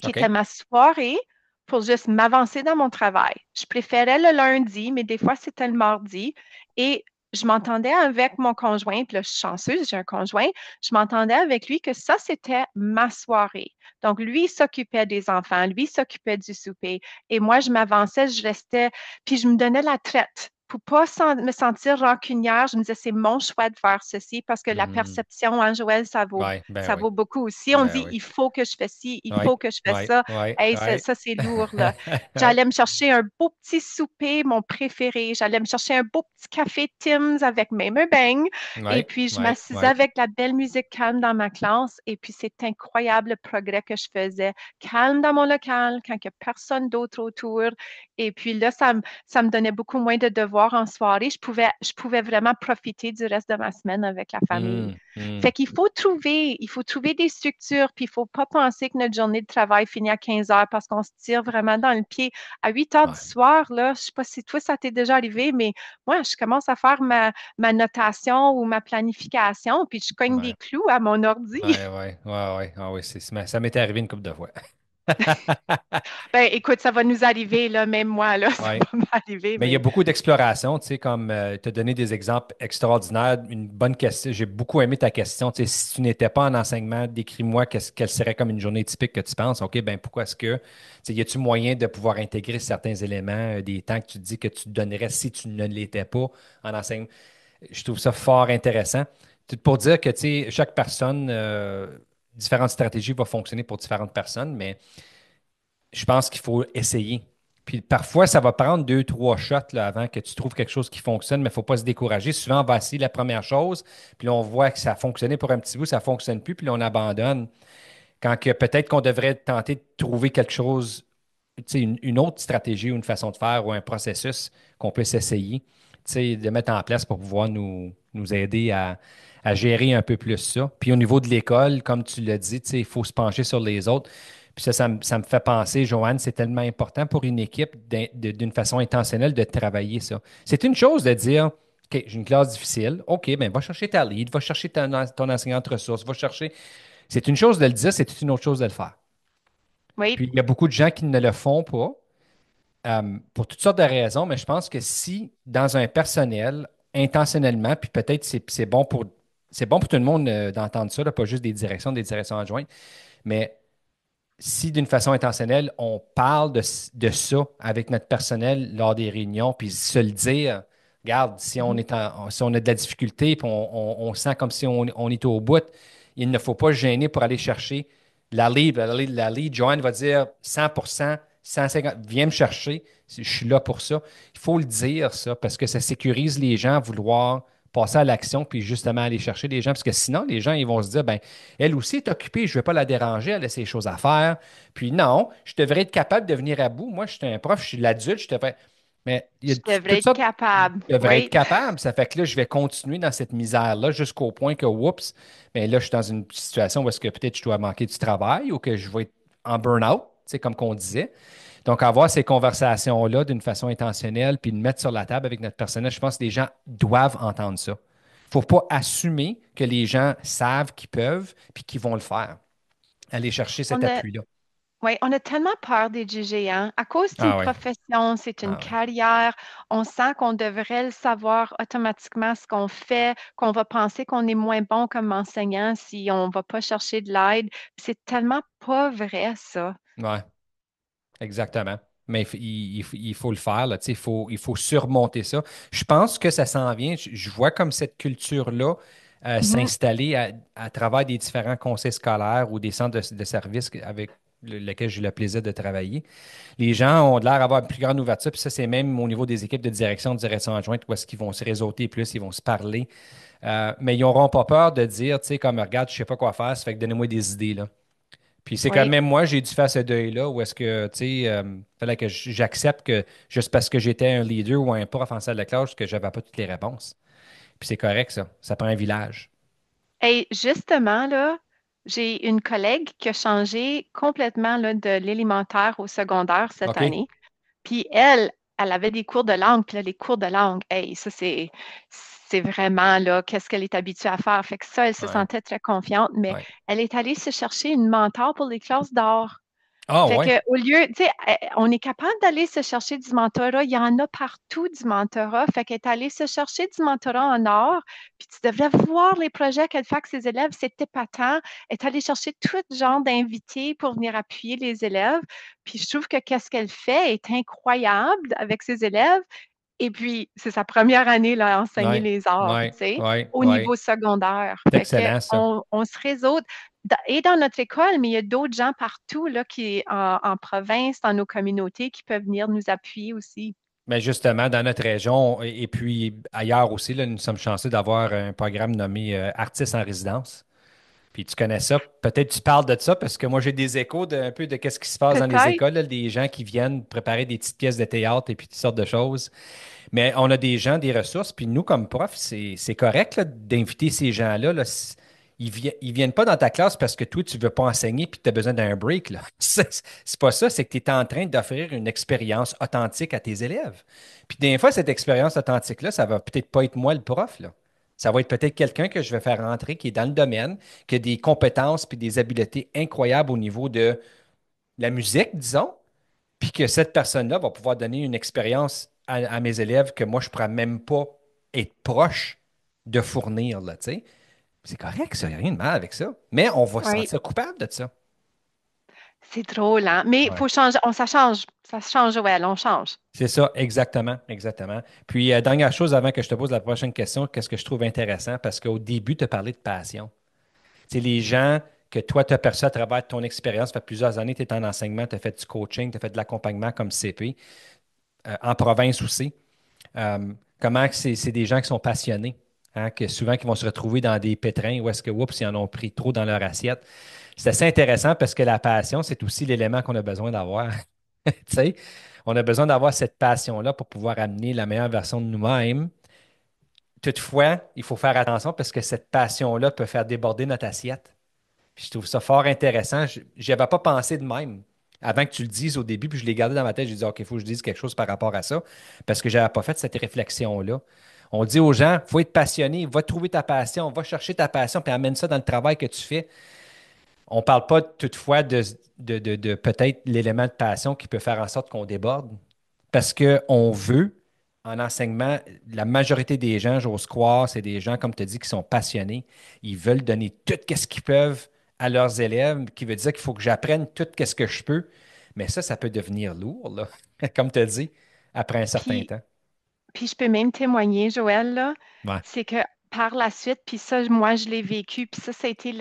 qui était OK. ma soirée pour juste m'avancer dans mon travail. Je préférais le lundi, mais des fois, c'était le mardi. Et je m'entendais avec mon conjoint, puis là, je suis chanceuse, j'ai un conjoint, je m'entendais avec lui que ça, c'était ma soirée. Donc, lui, il s'occupait des enfants, lui, il s'occupait du souper. Et moi, je m'avançais, je restais, puis je me donnais la traite. Pour pas me sentir rancunière, je me disais, c'est mon choix de faire ceci parce que la Hmm. perception, hein, Joël, Ouais, ben ça oui. vaut beaucoup aussi. On Ben dit, oui. il faut que je fais ci, il Oui. faut que je fais Oui. ça. Oui. Hey, Oui. c'est lourd, là. J'allais me chercher un beau petit souper, mon préféré. J'allais me chercher un beau petit café Tim's avec mes beignes. Et Oui. puis, je Oui. m'assisais Oui. avec la belle musique calme dans ma classe. Et puis, c'est incroyable le progrès que je faisais. Calme dans mon local, quand il n'y a personne d'autre autour. Et puis là, ça me donnait beaucoup moins de devoirs voir en soirée, je pouvais vraiment profiter du reste de ma semaine avec la famille. Hum, hum. Fait qu'il faut trouver des structures, puis il faut pas penser que notre journée de travail finit à 15 heures parce qu'on se tire vraiment dans le pied. À 8 heures du Ouais, soir, là, je sais pas si toi, ça t'est déjà arrivé, mais moi, je commence à faire ma notation ou ma planification, puis je cogne des ouais, clous à mon ordi. ouais. Ah, oui, ça m'est arrivé une couple de fois. Ben, écoute, ça va nous arriver, là, même moi, là, ça Ouais. va m'arriver, Mais il y a mais beaucoup d'exploration, tu sais, comme te donner des exemples extraordinaires. Une bonne question. J'ai beaucoup aimé ta question. Tu sais, si tu n'étais pas en enseignement, décris-moi quelle serait comme une journée typique que tu penses. OK, ben pourquoi est-ce que, tu sais, y a-tu moyen de pouvoir intégrer certains éléments, des temps que tu dis que tu te donnerais si tu ne l'étais pas en enseignement? Je trouve ça fort intéressant. Tout pour dire que, tu sais, chaque personne, différentes stratégies vont fonctionner pour différentes personnes, mais je pense qu'il faut essayer. Puis parfois, ça va prendre deux, trois shots là, avant que tu trouves quelque chose qui fonctionne, mais il ne faut pas se décourager. Souvent, on va essayer la première chose, puis là, on voit que ça a fonctionné pour un petit bout, ça ne fonctionne plus, puis là, on abandonne. Quand que peut-être qu'on devrait tenter de trouver quelque chose, tu sais, une autre stratégie ou une façon de faire ou un processus qu'on puisse essayer, tu sais, de mettre en place pour pouvoir nous aider à gérer un peu plus ça. Puis au niveau de l'école, comme tu l'as dit, tu sais, il faut se pencher sur les autres. Puis ça me fait penser, Joanne, c'est tellement important pour une équipe d'une façon intentionnelle de travailler ça. C'est une chose de dire, OK, j'ai une classe difficile. OK, ben va chercher ta lead, va chercher ton enseignante ressource, va chercher. C'est une chose de le dire, c'est une autre chose de le faire. oui, Puis il y a beaucoup de gens qui ne le font pas pour toutes sortes de raisons, mais je pense que si dans un personnel, intentionnellement, puis peut-être c'est bon pour tout le monde d'entendre ça, là, pas juste des directions adjointes, mais si d'une façon intentionnelle, on parle de ça avec notre personnel lors des réunions, puis se le dire, regarde, mhm, si on a de la difficulté, puis on sent comme si on est au bout, il ne faut pas se gêner pour aller chercher la lead. Joanne va dire 100%, 150, viens me chercher, je suis là pour ça. Il faut le dire, ça, parce que ça sécurise les gens à vouloir passer à l'action, puis justement aller chercher les gens, parce que sinon, les gens, ils vont se dire, ben, elle aussi est occupée, je ne vais pas la déranger, elle a ses choses à faire. Puis non, je devrais être capable de venir à bout. Moi, je suis un prof, je suis l'adulte, je devrais. Mais il y a je devrais toutes être sortes. capable. Je devrais être Oui, capable. Ça fait que là, je vais continuer dans cette misère-là jusqu'au point que, oups, mais là, je suis dans une situation où est-ce que peut-être je dois manquer du travail ou que je vais être en burn-out, c'est comme qu'on disait. Donc, avoir ces conversations-là d'une façon intentionnelle, puis de mettre sur la table avec notre personnel, je pense que les gens doivent entendre ça. Il ne faut pas assumer que les gens savent qu'ils peuvent, puis qu'ils vont le faire. Aller chercher cet on a, appui-là. oui, on a tellement peur des géants. À cause d'une Ah oui. profession, c'est une Ah oui. carrière, on sent qu'on devrait le savoir automatiquement ce qu'on fait, qu'on va penser qu'on est moins bon comme enseignant si on ne va pas chercher de l'aide. C'est tellement pas vrai, ça. Ouais, exactement. Mais il faut le faire, là, tu sais, il faut surmonter ça. Je pense que ça s'en vient. Je vois comme cette culture-là Mhm. s'installer à travers des différents conseils scolaires ou des centres de services avec lesquels j'ai le plaisir de travailler. Les gens ont l'air d'avoir une plus grande ouverture, puis ça, c'est même au niveau des équipes de direction adjointe, où est-ce qu'ils vont se réseauter plus, ils vont se parler. Mais ils n'auront pas peur de dire, tu sais, comme, regarde, je ne sais pas quoi faire, ça fait que donnez-moi des idées, là. Puis c'est quand Oui. même moi, j'ai dû faire ce deuil-là où est-ce que, tu sais, fallait que j'accepte que juste parce que j'étais un leader ou un prof en salle de classe, que j'avais pas toutes les réponses. Puis c'est correct, ça. Ça prend un village. Et justement, là, j'ai une collègue qui a changé complètement là, de l'élémentaire au secondaire cette OK? année. Puis elle avait des cours de langue. Puis là, les cours de langue, hey, ça, c'est vraiment là, qu'est-ce qu'elle est habituée à faire. Fait que ça, elle se Ouais. sentait très confiante, mais Ouais. elle est allée se chercher une mentor pour les classes d'art. Ah, Fait ouais. que au lieu, tu sais, on est capable d'aller se chercher du mentorat. Il y en a partout du mentorat. Fait qu'elle est allée se chercher du mentorat en art. Puis tu devrais voir les projets qu'elle fait avec ses élèves. C'est épatant. Elle est allée chercher tout genre d'invités pour venir appuyer les élèves. Puis je trouve que qu'est-ce qu'elle fait est incroyable avec ses élèves. Et puis, c'est sa première année là, à enseigner Ouais. les arts, tu Ouais. sais, Ouais. au Ouais. niveau secondaire. C'est Fait que excellent, ça. on se réseau et dans notre école, mais il y a d'autres gens partout là, qui, en province, dans nos communautés, qui peuvent venir nous appuyer aussi. Mais justement, dans notre région et puis ailleurs aussi, là, nous sommes chanceux d'avoir un programme nommé Artistes en résidence. Puis tu connais ça. Peut-être tu parles de ça parce que moi, j'ai des échos un peu de ce qui se passe dans les Peut-être. écoles, là, des gens qui viennent préparer des petites pièces de théâtre et puis toutes sortes de choses. Mais on a des gens, des ressources, puis nous, comme profs, c'est correct là, d'inviter ces gens-là. Là. Ils viennent pas dans ta classe parce que toi, tu veux pas enseigner puis tu as besoin d'un break. Là. C'est pas ça, c'est que tu es en train d'offrir une expérience authentique à tes élèves. Puis des fois, cette expérience authentique-là, ça va peut-être pas être moi le prof, là. Ça va être peut-être quelqu'un que je vais faire rentrer qui est dans le domaine, qui a des compétences puis des habiletés incroyables au niveau de la musique, disons, puis que cette personne-là va pouvoir donner une expérience à mes élèves que moi, je ne pourrais même pas être proche de fournir, là, tu sais. C'est correct, ça, il n'y a rien de mal avec ça. Mais on va se Oui, sentir coupable de ça. c'est drôle, hein? Mais il Ouais. faut changer. Ça change, Joël, on change. C'est ça, exactement, exactement. Puis, dernière chose avant que je te pose la prochaine question, qu'est-ce que je trouve intéressant? Parce qu'au début, tu as parlé de passion. C'est les gens que toi, tu as perçus à travers ton expérience, ça fait plusieurs années, tu es en enseignement, tu as fait du coaching, tu as fait de l'accompagnement comme CP, en province aussi. Comment que c'est des gens qui sont passionnés, hein, que souvent qui vont se retrouver dans des pétrins où est-ce que, oups, ils en ont pris trop dans leur assiette. C'est assez intéressant parce que la passion, c'est aussi l'élément qu'on a besoin d'avoir. Tu sais, on a besoin d'avoir cette passion-là pour pouvoir amener la meilleure version de nous-mêmes. Toutefois, il faut faire attention parce que cette passion-là peut faire déborder notre assiette. Puis je trouve ça fort intéressant. Je n'y avais pas pensé de même avant que tu le dises au début, puis je l'ai gardé dans ma tête. J'ai dit, OK, il faut que je dise quelque chose par rapport à ça, parce que je n'avais pas fait cette réflexion-là. On dit aux gens, il faut être passionné, va trouver ta passion, va chercher ta passion, puis amène ça dans le travail que tu fais. On ne parle pas toutefois de peut-être l'élément de passion qui peut faire en sorte qu'on déborde, parce qu'on veut, en enseignement, la majorité des gens, j'ose croire, c'est des gens, comme tu as dit, qui sont passionnés. Ils veulent donner tout ce qu'ils peuvent à leurs élèves, qui veut dire qu'il faut que j'apprenne tout ce que je peux. Mais ça peut devenir lourd, là, comme tu as dit, après un certain Puis, temps. puis je peux même témoigner, Joël, là, Ouais, c'est que par la suite, puis ça, moi, je l'ai vécu, puis ça a été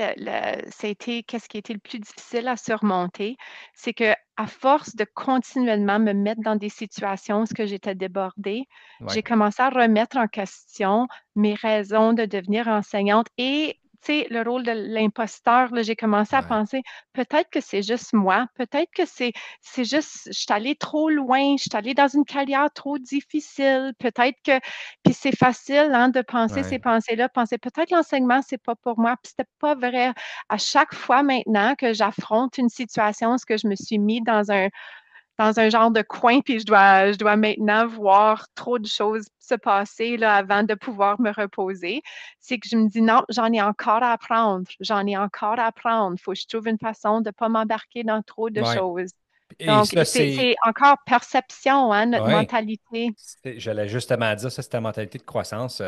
ça a été qu'est-ce qui a été le plus difficile à surmonter, c'est que à force de continuellement me mettre dans des situations où j'étais débordée, ouais, j'ai commencé à remettre en question mes raisons de devenir enseignante et tu sais, le rôle de l'imposteur, là, j'ai commencé à ouais, penser, peut-être que c'est juste moi, peut-être que c'est juste, je suis allée trop loin, je suis allée dans une carrière trop difficile, peut-être que, puis c'est facile hein, de penser ouais. ces pensées-là, penser peut-être l'enseignement, c'est pas pour moi, puis c'était pas vrai. À chaque fois maintenant que j'affronte une situation, ce que je me suis mis dans un genre de coin, puis je dois maintenant voir trop de choses se passer là, avant de pouvoir me reposer. C'est que je me dis non, j'en ai encore à apprendre, j'en ai encore à apprendre. Il faut que je trouve une façon de ne pas m'embarquer dans trop de Ouais. choses. Et Donc, ça, c'est encore perception, hein, notre ouais. mentalité. J'allais justement dire, ça, c'est ta mentalité de croissance.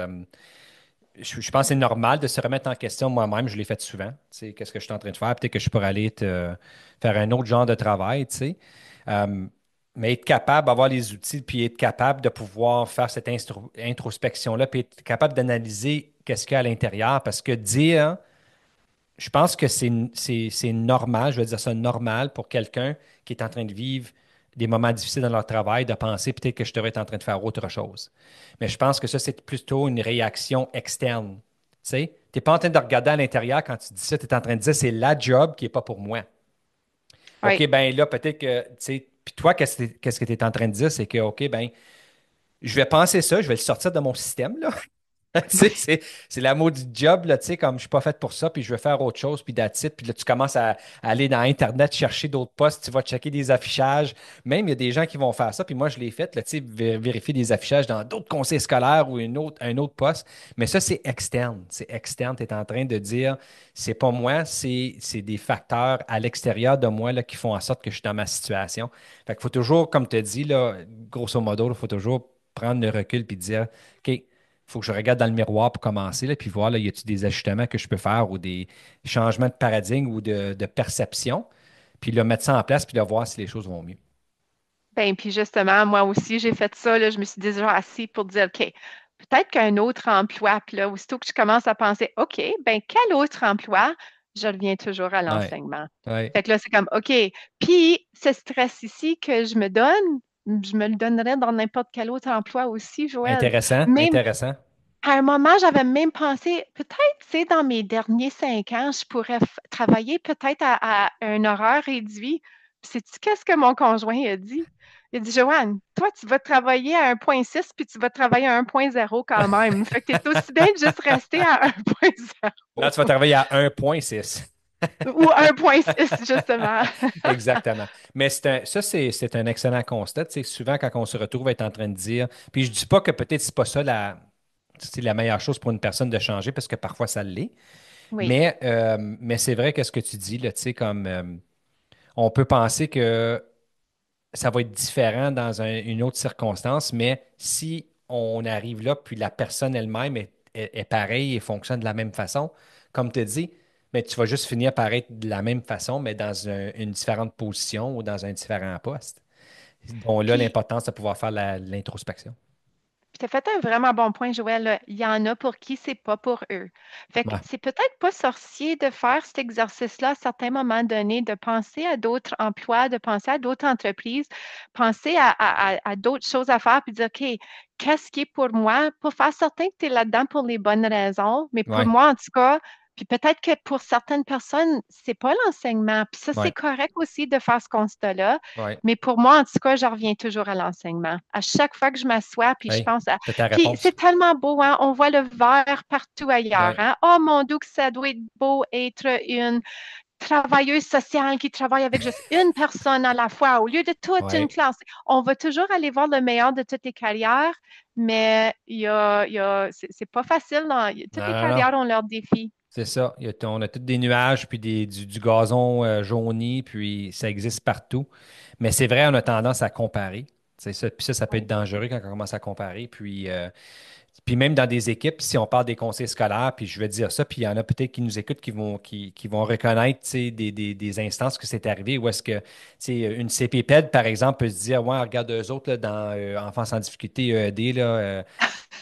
Je pense que c'est normal de se remettre en question moi-même. Je l'ai fait souvent. Tu sais, qu'est-ce que je suis en train de faire? Peut-être que je pourrais aller faire un autre genre de travail, tu sais. Euh, mais être capable d'avoir les outils, puis être capable de pouvoir faire cette introspection-là, puis être capable d'analyser qu'est-ce qu'il y a à l'intérieur. Parce que dire, je pense que c'est normal, je vais dire ça normal pour quelqu'un qui est en train de vivre des moments difficiles dans leur travail, de penser peut-être que je devrais être en train de faire autre chose. Mais je pense que ça, c'est plutôt une réaction externe. Tu sais, tu n'es pas en train de regarder à l'intérieur quand tu dis ça, tu es en train de dire c'est la job qui n'est pas pour moi. Oui. OK, ben là, peut-être que, tu sais, puis toi, qu'est-ce que tu es en train de dire, c'est que, OK, ben, je vais penser ça, je vais le sortir de mon système, là. Tu sais, c'est la maudite job, là, tu sais, comme je suis pas fait pour ça, puis je veux faire autre chose, puis that's it. Puis là, tu commences à aller dans Internet chercher d'autres postes, tu vas checker des affichages. Même, il y a des gens qui vont faire ça, puis moi, je l'ai fait, là, tu sais, vérifier des affichages dans d'autres conseils scolaires ou un autre poste. Mais ça, c'est externe. C'est externe. Tu es en train de dire, c'est pas moi, c'est des facteurs à l'extérieur de moi, là, qui font en sorte que je suis dans ma situation. Fait qu'il faut toujours, comme tu as dit, là, grosso modo, il faut toujours prendre le recul puis dire, OK, il faut que je regarde dans le miroir pour commencer, là, puis voir, là, y a-t-il des ajustements que je peux faire ou des changements de paradigme ou de perception, puis là, mettre ça en place, puis là, voir si les choses vont mieux. Ben, puis justement, moi aussi, j'ai fait ça, là, je me suis déjà assise pour dire, OK, peut-être qu'un autre emploi, puis là, aussitôt que je commence à penser, OK, ben, quel autre emploi? Je reviens toujours à Ouais, l'enseignement. ouais. Fait que là, c'est comme, OK, puis ce stress ici que je me donne, je me le donnerais dans n'importe quel autre emploi aussi, Joël. Intéressant, Même intéressant. À un moment, j'avais même pensé, peut-être, tu sais, dans mes derniers 5 ans, je pourrais travailler peut-être à un horaire réduit. Puis sais-tu qu'est-ce que mon conjoint a dit? Il a dit, Joanne, toi, tu vas travailler à 1,6 puis tu vas travailler à 1,0 quand même. Fait que tu es aussi bien de juste rester à 1,0 Là, tu vas travailler à 1,6. ou 1,6 justement. Exactement. Mais c'est un excellent constat. Tu sais, souvent, quand on se retrouve à être en train de dire, puis je dis pas que peut-être c'est pas ça c'est la meilleure chose pour une personne de changer, parce que parfois ça l'est. Oui, Mais c'est vrai que ce que tu dis, là, tu sais, comme on peut penser que ça va être différent dans une autre circonstance, mais si on arrive là, puis la personne elle-même est pareille et fonctionne de la même façon, comme tu dis, mais tu vas juste finir par être de la même façon, mais dans une différente position ou dans un différent poste. Donc là, puis l'importance de pouvoir faire l'introspection. tu as fait un vraiment bon point, Joël, là. Il y en a pour qui c'est pas pour eux. Fait que Ouais, c'est peut-être pas sorcier de faire cet exercice-là à certains moments donnés, de penser à d'autres emplois, de penser à d'autres entreprises, penser à d'autres choses à faire, puis dire, OK, qu'est-ce qui est pour moi? Pour faire certain que tu es là-dedans pour les bonnes raisons, mais pour ouais, moi, en tout cas, puis peut-être que pour certaines personnes, c'est pas l'enseignement. Puis ça, c'est ouais, correct aussi de faire ce constat-là. ouais. Mais pour moi, en tout cas, je reviens toujours à l'enseignement. À chaque fois que je m'assois, puis je Hey, pense à... c'est ta Puis réponse. c'est tellement beau, hein? On voit le vert partout ailleurs, Ouais, hein? Oh mon Dieu, que ça doit être beau être une travailleuse sociale qui travaille avec juste une personne à la fois au lieu de toute une ouais. classe. On va toujours aller voir le meilleur de toutes les carrières, mais c'est pas facile. Toutes Non, les non, non. carrières ont leurs défis. C'est ça. On a tous des nuages, puis du gazon jauni, puis ça existe partout. Mais c'est vrai, on a tendance à comparer. C'est ça, puis ça peut être Oui. dangereux quand on commence à comparer. Puis même dans des équipes, si on parle des conseils scolaires, puis je vais dire ça, puis il y en a peut-être qui nous écoutent qui vont reconnaître, tu sais, des instances que c'est arrivé, où est-ce que, tu sais, une CPPED, par exemple, peut se dire, ouais, regarde eux autres, là, dans Enfance en difficulté EED, là,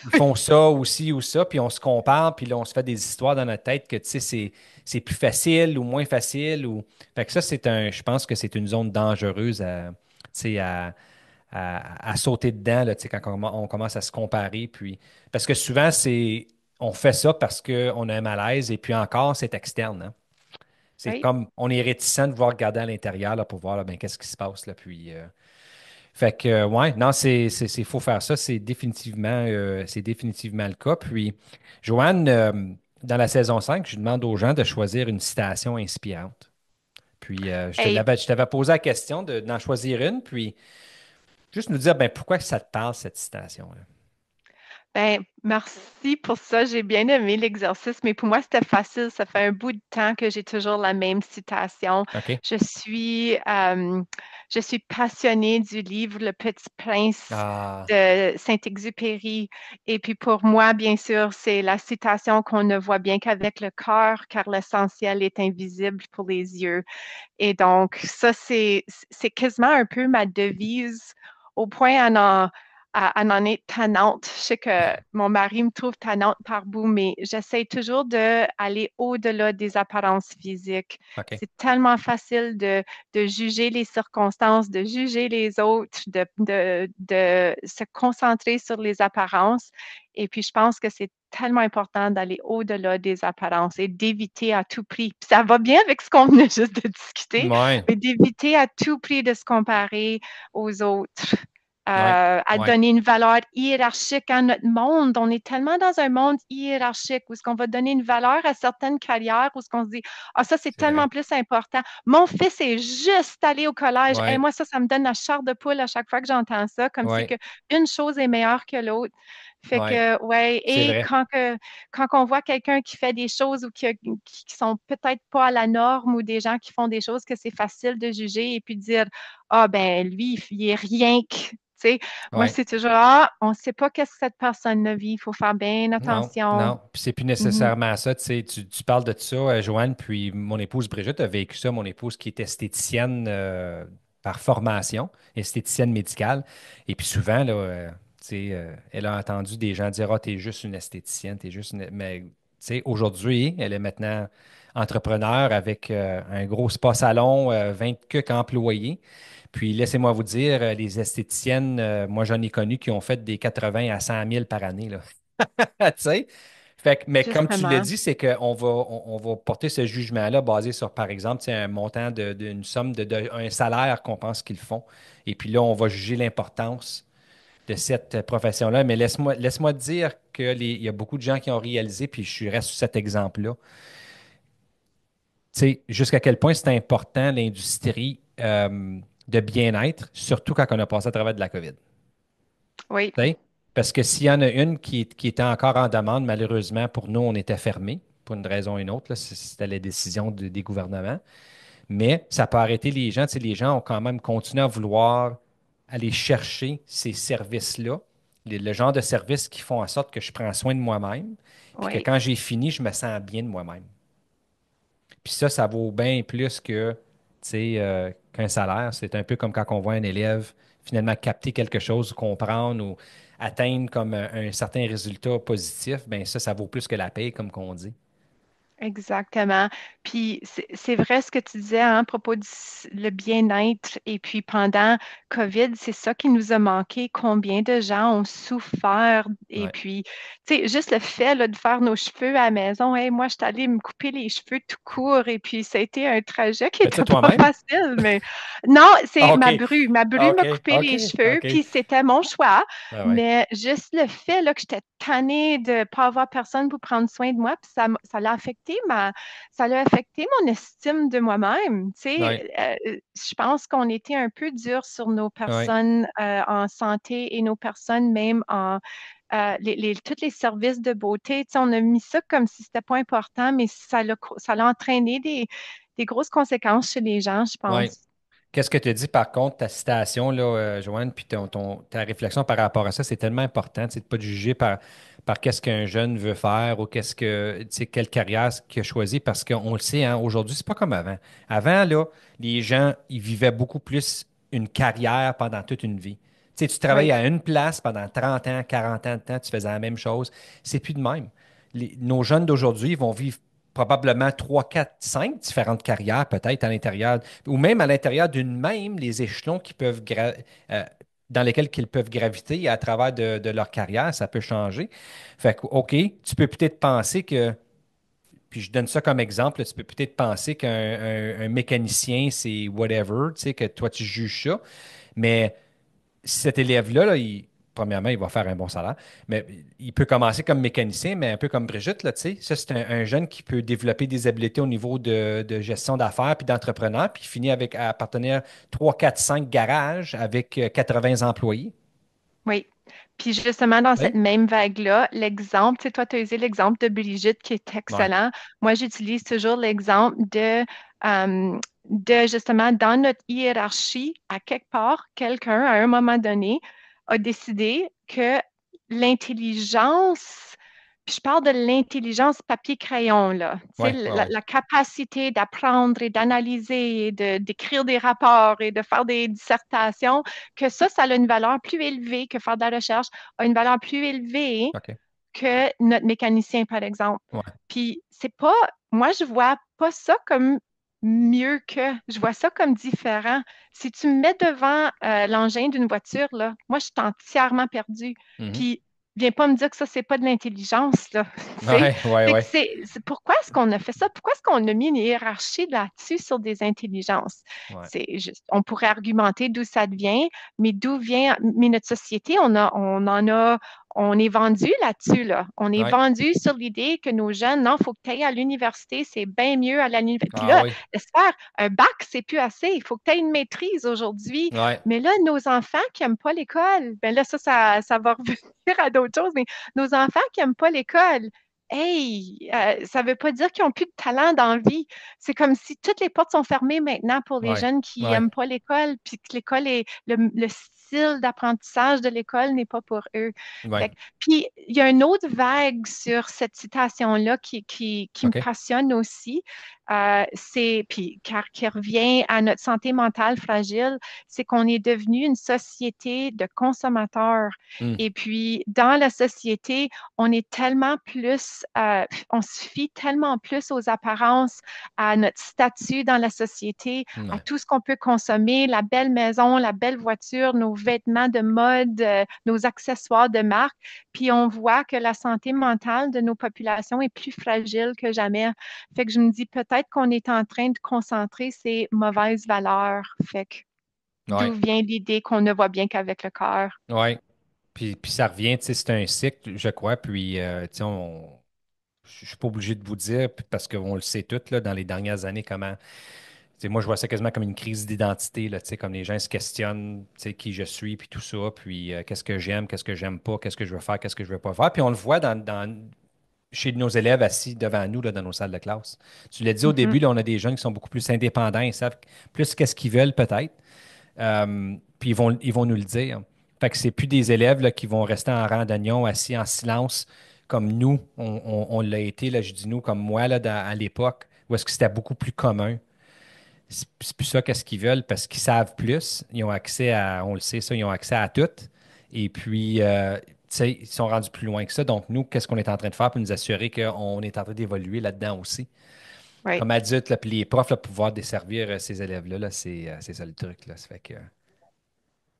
ils font ça aussi ou ça, puis on se compare, puis là, on se fait des histoires dans notre tête que, tu sais, c'est plus facile ou moins facile. Fait que ça, je pense que c'est une zone dangereuse tu sais, à sauter dedans, là, tu sais, quand on commence à se comparer. Puis... Parce que souvent, on fait ça parce qu'on a un malaise et puis encore, c'est externe, hein. C'est Oui. comme, on est réticent de vouloir regarder à l'intérieur là, pour voir là, ben, qu'est-ce qui se passe. Là, puis, fait que, ouais, non, faut faire ça. C'est définitivement le cas. Puis, Joanne, dans la saison 5, je demande aux gens de choisir une citation inspirante. Puis, Hey, je t'avais posé la question d'en choisir une, puis juste nous dire, ben, pourquoi ça te parle, cette citation-là? ben, merci pour ça. J'ai bien aimé l'exercice, mais pour moi, c'était facile. Ça fait un bout de temps que j'ai toujours la même citation. OK? Je suis, euh, je suis passionnée du livre Le Petit Prince Ah, de Saint-Exupéry. Et puis pour moi, bien sûr, c'est la citation qu'on ne voit bien qu'avec le cœur, car l'essentiel est invisible pour les yeux. Et donc, ça, c'est quasiment un peu ma devise au point à en être tannante. Je sais que mon mari me trouve tannante par bout, mais j'essaie toujours d'aller au-delà des apparences physiques. OK. C'est tellement facile de juger les circonstances, de juger les autres, de se concentrer sur les apparences. Et puis, je pense que c'est tellement important d'aller au-delà des apparences et d'éviter à tout prix. Puis ça va bien avec ce qu'on venait juste de discuter, Ouais, mais d'éviter à tout prix de se comparer aux autres, ouais, à ouais. donner une valeur hiérarchique à notre monde. On est tellement dans un monde hiérarchique où ce qu'on va donner une valeur à certaines carrières, où ce qu'on se dit, ah, ça, c'est C'est vrai. tellement plus important. Mon fils est juste allé au collège. Et Ouais, moi, ça me donne la chair de poule à chaque fois que j'entends ça, comme si ouais, que une chose est meilleure que l'autre. Fait ouais. que, ouais, C'est et vrai. quand on voit quelqu'un qui fait des choses ou qui sont peut-être pas à la norme ou des gens qui font des choses que c'est facile de juger et puis dire, ah, ben, lui, il est rien que, tu sais, moi, Ouais. c'est toujours, ah, on ne sait pas qu'est-ce que cette personne vit, il faut faire bien Non, attention. non. Puis c'est plus Mhm. nécessairement ça. Tu sais, tu parles de ça, Joanne, puis mon épouse Brigitte a vécu ça. Mon épouse qui est esthéticienne par formation, esthéticienne médicale. Et puis souvent, là, tu sais, elle a entendu des gens dire, ah, t'es juste une esthéticienne, t'es juste une... Mais, tu sais, aujourd'hui, elle est maintenant entrepreneur avec un gros spa-salon, 20 quelques employés. Puis laissez-moi vous dire, les esthéticiennes, moi j'en ai connu qui ont fait des 80 à 100 000 par année, là. Tu sais? Mais comme tu l'as Justement. dit, c'est qu'on va, on va porter ce jugement-là basé sur, par exemple, tu sais, un montant d'une somme un salaire qu'on pense qu'ils font. Et puis là, on va juger l'importance de cette profession-là. Mais laisse-moi te dire il y a beaucoup de gens qui ont réalisé, puis je reste sur cet exemple-là. Tu sais, jusqu'à quel point c'est important l'industrie de bien-être, surtout quand on a passé à travers de la COVID. Oui, Tu sais, parce que s'il y en a une qui était encore en demande, malheureusement, pour nous, on était fermé, pour une raison ou une autre, là, c'était la décision des gouvernements. Mais ça peut arrêter les gens. Tu sais, les gens ont quand même continué à vouloir aller chercher ces services-là, le genre de services qui font en sorte que je prends soin de moi-même, puis que oui. quand j'ai fini, je me sens bien de moi-même. Puis ça vaut bien plus que, tu sais, qu'un salaire. C'est un peu comme quand on voit un élève finalement capter quelque chose, comprendre ou atteindre comme un certain résultat positif. Ben ça vaut plus que la paye, comme qu'on dit. Exactement. Puis c'est vrai ce que tu disais hein, à propos le bien-être. Et puis pendant COVID, c'est ça qui nous a manqué. Combien de gens ont souffert. Et Ouais. puis, tu sais, juste le fait là, de faire nos cheveux à la maison. Hey, moi, je suis allée me couper les cheveux tout court. Et puis, ça a été un trajet qui Fais-tu n'était pas toi-même? facile. Mais non, Ah, c'est OK. ma bru. Ma Ah, bru OK. m'a coupé OK. les cheveux. OK. Puis, c'était mon choix. Ah ouais. Mais juste le fait là, que j'étais tannée de ne pas avoir personne pour prendre soin de moi, puis ça l'a affecté mon estime de moi-même. Tu Ouais. sais, je pense qu'on était un peu dur sur nos Ouais. personnes en santé et nos personnes même en tous les services de beauté. Tu sais, on a mis ça comme si c'était pas important, mais ça l'a entraîné des grosses conséquences chez les gens, je Ouais. pense. Qu'est-ce que tu dis par contre, ta citation, là, Joanne, puis ta réflexion par rapport à ça, c'est tellement important, c'est de ne pas te juger par qu'est-ce qu'un jeune veut faire ou tu sais, quelle carrière qu'il a choisi, parce qu'on le sait, hein, aujourd'hui, c'est pas comme avant. Avant, là, les gens, ils vivaient beaucoup plus une carrière pendant toute une vie. Tu sais, tu travailles Oui, à une place pendant 30 ans, 40 ans de temps, tu faisais la même chose. C'est plus de même. Nos jeunes d'aujourd'hui, ils vont vivre probablement 3, 4, 5 différentes carrières, peut-être à l'intérieur ou même à l'intérieur d'une même, les échelons euh, dans lesquels ils peuvent graviter à travers de leur carrière, ça peut changer. Fait que, OK, tu peux peut-être penser que, puis je donne ça comme exemple, là, tu peux peut-être penser qu'un un mécanicien, c'est whatever, tu sais, que toi, tu juges ça, mais cet élève-là, premièrement, il va faire un bon salaire, mais il peut commencer comme mécanicien, mais un peu comme Brigitte, là, tu sais. Ça, c'est un jeune qui peut développer des habiletés au niveau de gestion d'affaires puis d'entrepreneur, puis il finit à appartenir 3, 4, 5 garages avec 80 employés. oui. Puis justement, dans cette Oui? même vague-là, l'exemple, tu sais, toi, tu as usé l'exemple de Brigitte qui est Ouais. excellent. Moi, j'utilise toujours l'exemple de justement, dans notre hiérarchie, à quelque part, quelqu'un, à un moment donné, a décidé que l'intelligence, puis je parle de l'intelligence papier-crayon, là, tu sais, Ouais, ouais, ouais. la capacité d'apprendre et d'analyser et d'écrire des rapports et de faire des dissertations, que ça a une valeur plus élevée que faire de la recherche, a une valeur plus élevée OK. que notre mécanicien, par exemple. Ouais. Puis c'est pas, moi je vois pas ça comme mieux que, je vois ça comme différent. Si tu me mets devant l'engin d'une voiture, là, moi je suis entièrement perdue. Mhm. Puis viens pas me dire que ça, c'est pas de l'intelligence, là. Tu sais? Ouais, ouais, Fait que ouais. pourquoi est-ce qu'on a fait ça? Pourquoi est-ce qu'on a mis une hiérarchie là-dessus sur des intelligences? Ouais. C'est juste, on pourrait argumenter d'où ça vient, mais d'où vient, mais notre société, on est vendu là-dessus, là. On est Ouais. vendu sur l'idée que nos jeunes, non, il faut que tu ailles à l'université, c'est bien mieux à l'université. Puis Ah là, oui. laisse faire, un bac, c'est plus assez. Il faut que tu aies une maîtrise aujourd'hui. Ouais. Mais là, nos enfants qui n'aiment pas l'école, ben là, ça va revenir à d'autres choses, mais nos enfants qui n'aiment pas l'école, hey, ça ne veut pas dire qu'ils n'ont plus de talent dans la vie. C'est comme si toutes les portes sont fermées maintenant pour les Ouais. jeunes qui Ouais. n'aiment pas l'école, puis que l'école est le style d'apprentissage de l'école n'est pas pour eux. Ouais. Fait puis, il y a une autre vague sur cette citation-là qui me OK. passionne aussi. Qui revient à notre santé mentale fragile, c'est qu'on est devenu une société de consommateurs. Hmm. Et puis, dans la société, on se fie tellement plus aux apparences, à notre statut dans la société, à Ouais. tout ce qu'on peut consommer, la belle maison, la belle voiture, nos vêtements de mode, nos accessoires de marque, puis on voit que la santé mentale de nos populations est plus fragile que jamais. Fait que je me dis peut-être qu'on est en train de concentrer ces mauvaises valeurs. Fait que d'où Ouais, vient l'idée qu'on ne voit bien qu'avec le cœur. ouais. Puis ça revient, tu sais, c'est un cycle, je crois. Puis, tu sais, je suis pas obligé de vous dire, puis parce qu'on le sait tous, là, dans les dernières années, comment. Tu sais, moi, je vois ça quasiment comme une crise d'identité, là, tu sais, comme les gens se questionnent, tu sais, qui je suis, puis tout ça, puis qu'est-ce que j'aime, qu'est-ce que j'aime pas, qu'est-ce que je veux faire, qu'est-ce que je veux pas faire. Puis on le voit chez nos élèves assis devant nous, là, dans nos salles de classe. Tu l'as dit au Mhm. début, là, on a des jeunes qui sont beaucoup plus indépendants, ils savent plus qu'est-ce qu'ils veulent peut-être. Puis ils vont nous le dire. Fait que c'est plus des élèves là, qui vont rester en rang d'oignon, assis en silence, comme nous, on l'a été, là, je dis nous, comme moi, là, à l'époque, où est-ce que c'était beaucoup plus commun. C'est plus ça qu'est-ce qu'ils veulent parce qu'ils savent plus. Ils ont accès à, on le sait, ça, ils ont accès à tout. Et puis, tu sais, ils sont rendus plus loin que ça. Donc, nous, qu'est-ce qu'on est en train de faire pour nous assurer qu'on est en train d'évoluer là-dedans aussi? Oui. Comme adulte, là, puis les profs, là, pouvoir desservir ces élèves-là, là, c'est ça le truc. Là. Ça fait que,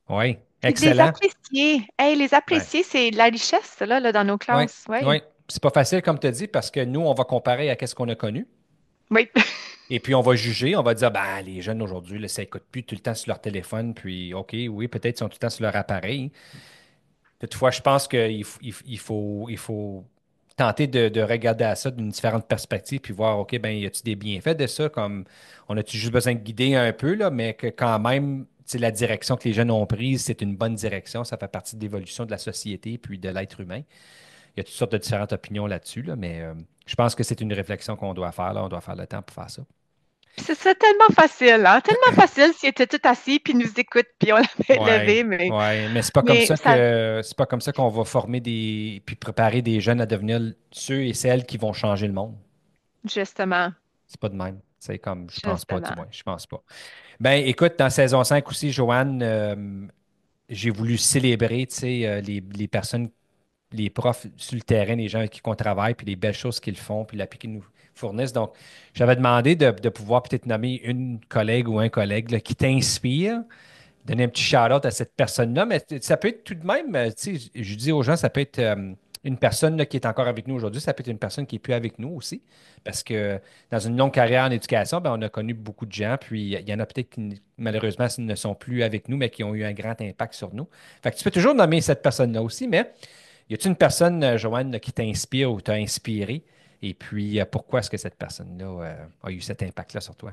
oui, Puis de les excellent. apprécier. Hey, les Ouais. apprécier, c'est de la richesse, là, dans nos Oui, classes. Oui. oui. C'est pas facile, comme tu as dit, parce que nous, on va comparer à ce qu'on a connu. Oui. Et puis, on va juger, on va dire, ben, les jeunes aujourd'hui, là, ça écoute plus tout le temps sur leur téléphone. Puis, OK, oui, peut-être ils sont tout le temps sur leur appareil. Toutefois, je pense qu'il faut tenter de regarder à ça d'une différente perspective, puis voir, OK, ben, y a-t-il des bienfaits de ça, comme on a-tu juste besoin de guider un peu, là, mais que quand même, tu sais, la direction que les jeunes ont prise, c'est une bonne direction, ça fait partie de l'évolution de la société, puis de l'être humain. Il y a toutes sortes de différentes opinions là-dessus, là, mais je pense que c'est une réflexion qu'on doit faire, là, on doit faire le temps pour faire ça. Puis ce serait tellement facile, hein? Tellement facile s'ils étaient tous assis puis nous écoutent puis on l'avait Ouais, levé, mais, ouais, mais c'est pas comme mais ça ça, que c'est pas comme ça qu'on va former puis préparer des jeunes à devenir ceux et celles qui vont changer le monde. justement, C'est pas de même. C'est comme, je pense pas, du justement. moins, je pense pas. Ben, écoute, dans saison 5 aussi, Joanne, j'ai voulu célébrer, tu sais, les personnes, les profs sur le terrain, les gens avec qui on travaille, puis les belles choses qu'ils font, puis l'appui qu'ils nous fournissent. Donc, j'avais demandé de pouvoir peut-être nommer une collègue ou un collègue là, qui t'inspire, donner un petit shout-out à cette personne-là, mais ça peut être tout de même, tu sais, je dis aux gens, ça peut être une personne là, qui est encore avec nous aujourd'hui, ça peut être une personne qui n'est plus avec nous aussi, parce que dans une longue carrière en éducation, ben, on a connu beaucoup de gens, puis il y en a peut-être qui malheureusement ne sont plus avec nous, mais qui ont eu un grand impact sur nous. Fait que tu peux toujours nommer cette personne-là aussi, mais y a-t-il une personne, Joanne, là, qui t'inspire ou t'a inspiré? Et puis, pourquoi est-ce que cette personne-là a eu cet impact-là sur toi?